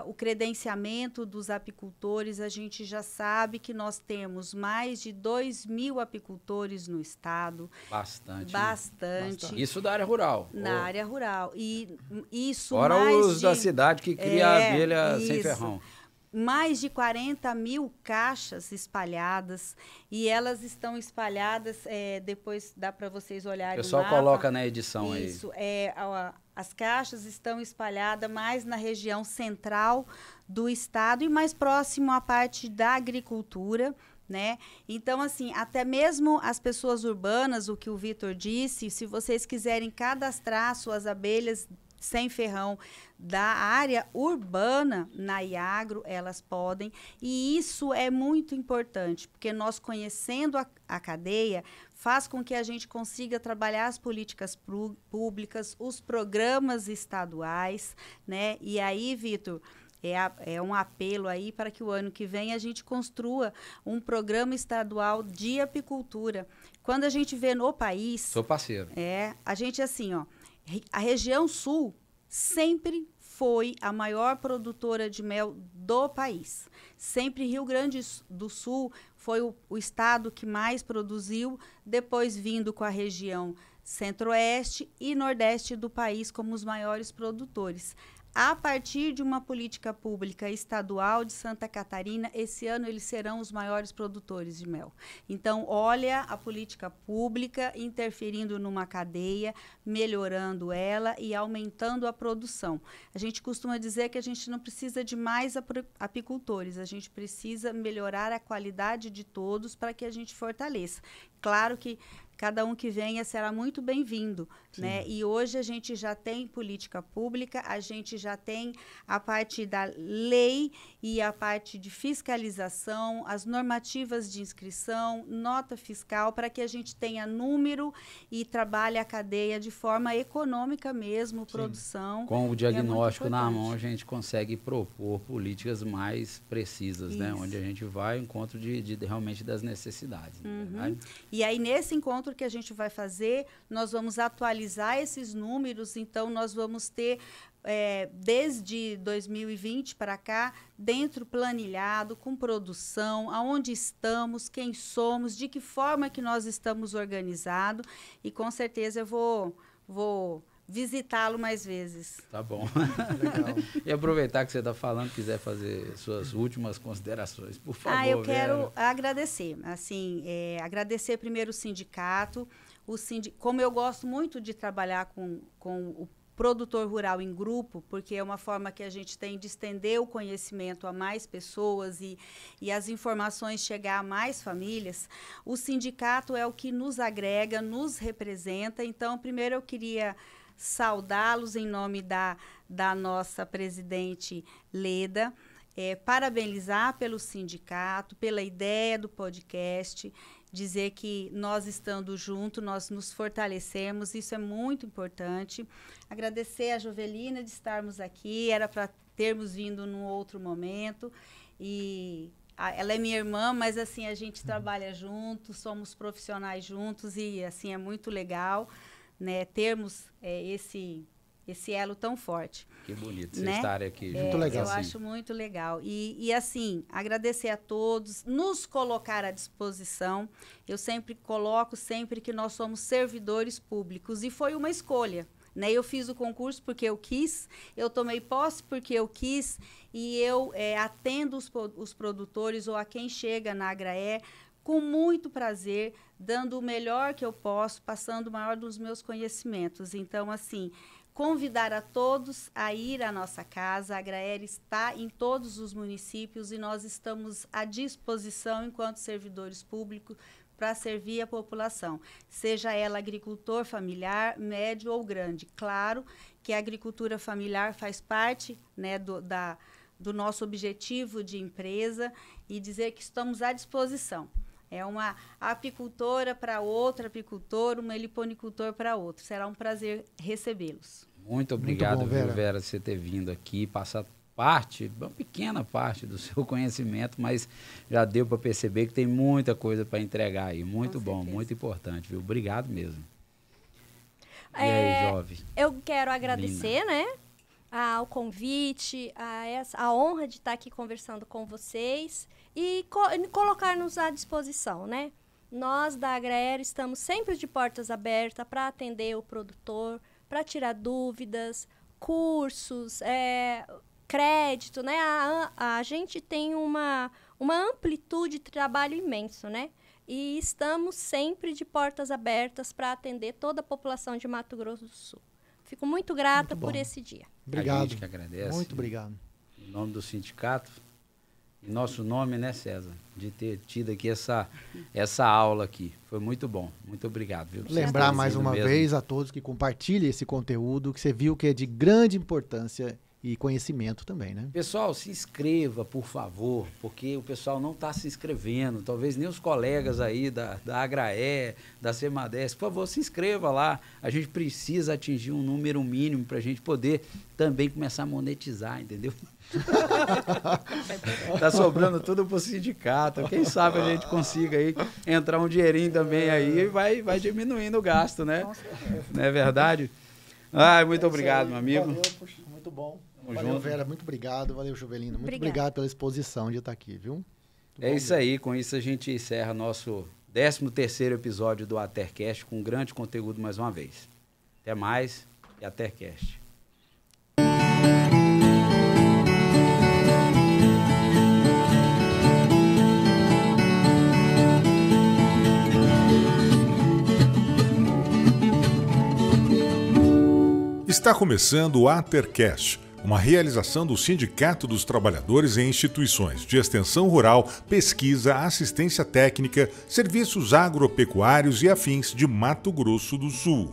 o credenciamento dos apicultores, a gente já sabe que nós temos mais de 2.000 apicultores no estado. Bastante. Isso da área rural. Na área rural. E isso fora os da cidade que cria a abelha sem ferrão. Mais de 40.000 caixas espalhadas, e elas estão espalhadas, depois dá para vocês olharem. O pessoal coloca na edição aí. Isso, as caixas estão espalhadas mais na região central do estado e mais próximo à parte da agricultura, né? Então, assim, até mesmo as pessoas urbanas, o que o Vitor disse, se vocês quiserem cadastrar suas abelhas sem ferrão da área urbana na Iagro, elas podem, e isso é muito importante, porque nós conhecendo a cadeia, faz com que a gente consiga trabalhar as políticas públicas, os programas estaduais, né? E aí, Vitor, é um apelo aí para que o ano que vem a gente construa um programa estadual de apicultura. Quando a gente vê no país... Sou parceiro. A gente, assim, ó, a região sul sempre foi a maior produtora de mel do país. Sempre Rio Grande do Sul foi o estado que mais produziu, depois vindo com a região centro-oeste e nordeste do país como os maiores produtores. A partir de uma política pública estadual de Santa Catarina, esse ano eles serão os maiores produtores de mel. Então, olha a política pública interferindo numa cadeia, melhorando ela e aumentando a produção. A gente costuma dizer que a gente não precisa de mais apicultores, a gente precisa melhorar a qualidade de todos para que a gente fortaleça. Claro que cada um que venha será muito bem-vindo, né? E hoje a gente já tem política pública, a gente já tem a parte da lei e a parte de fiscalização, as normativas de inscrição, nota fiscal, para que a gente tenha número e trabalhe a cadeia de forma econômica mesmo, produção. Com o diagnóstico na mão, a gente consegue propor políticas mais precisas, né? Onde a gente vai ao encontro de realmente das necessidades. Verdade? E aí, nesse encontro que a gente vai fazer, nós vamos atualizar esses números, então nós vamos ter, desde 2020 para cá, dentro planilhado, com produção, aonde estamos, quem somos, de que forma que nós estamos organizados, e com certeza eu vou visitá-lo mais vezes. Tá bom. Legal. E aproveitar que você está falando, quiser fazer suas últimas considerações, por favor. Eu quero Vera. agradecer. Assim, agradecer primeiro o sindicato. Como eu gosto muito de trabalhar com o produtor rural em grupo, porque é uma forma que a gente tem de estender o conhecimento a mais pessoas e as informações chegar a mais famílias, o sindicato é o que nos agrega, nos representa. Então, primeiro eu queria saudá-los em nome da nossa presidente Leda, parabenizar pelo sindicato, pela ideia do podcast, dizer que nós estando juntos, nós nos fortalecemos, isso é muito importante. Agradecer a Jovelina de estarmos aqui, era para termos vindo num outro momento. E ela é minha irmã, mas assim, a gente trabalha juntos, somos profissionais juntos e assim é muito legal, né, termos esse elo tão forte. Que bonito né? vocês estarem aqui juntos. Muito legal. Eu acho muito legal. E assim, agradecer a todos, nos colocar à disposição. Eu sempre coloco que nós somos servidores públicos. E foi uma escolha. Né? Eu fiz o concurso porque eu quis, eu tomei posse porque eu quis, e eu atendo os produtores ou a quem chega na Agraer com muito prazer, dando o melhor que eu posso, passando o maior dos meus conhecimentos. Então, assim, convidar a todos a ir à nossa casa. A Agraer está em todos os municípios e nós estamos à disposição, enquanto servidores públicos, para servir a população, seja ela agricultor familiar, médio ou grande. Claro que a agricultura familiar faz parte, né, do nosso objetivo de empresa, e dizer que estamos à disposição. É uma apicultora para outra apicultor, uma heliponicultor para outro. Será um prazer recebê-los. Muito obrigado, Muito bom, viu, Vera, você ter vindo aqui, passar uma pequena parte do seu conhecimento, mas já deu para perceber que tem muita coisa para entregar aí. Muito Com bom, certeza. muito importante, viu? Obrigado mesmo. E aí, jovem? Eu quero agradecer, né, ao convite, a honra de estar aqui conversando com vocês e colocar-nos à disposição, né? Nós da Agraer estamos sempre de portas abertas para atender o produtor, para tirar dúvidas, cursos, crédito, né? A gente tem uma amplitude de trabalho imenso, né? E estamos sempre de portas abertas para atender toda a população de Mato Grosso do Sul. Fico muito grata Muito bom. por esse dia. A Obrigado. gente que agradece. Muito obrigado. Em nome do sindicato, em nosso nome, né, César? De ter tido aqui essa aula aqui. Foi muito bom. Muito obrigado, viu? Vocês Lembrar terem mais vindo uma mesmo. vez a todos que compartilhem esse conteúdo, que você viu que é de grande importância e conhecimento também, né? Pessoal, se inscreva, por favor, porque o pessoal não está se inscrevendo, talvez nem os colegas aí da Agraer, da Semadesc, por favor, se inscreva lá. A gente precisa atingir um número mínimo para a gente poder também começar a monetizar, entendeu? Tá sobrando tudo pro sindicato. Quem sabe a gente consiga aí entrar um dinheirinho também aí e vai diminuindo o gasto, né? Não é verdade? Ai, muito obrigado, meu amigo. Valeu, puxa, muito bom. Tamo Valeu, junto. Vera, muito obrigado. Valeu, Jovelina. Muito Obrigada. obrigado pela exposição de estar aqui, viu? Muito É bom isso mesmo. aí, com isso a gente encerra nosso 13º episódio do Atercast com grande conteúdo mais uma vez. Até mais e Atercast. Está começando o Atercast, uma realização do Sindicato dos Trabalhadores em Instituições de Extensão Rural, Pesquisa, Assistência Técnica, Serviços Agropecuários e Afins de Mato Grosso do Sul.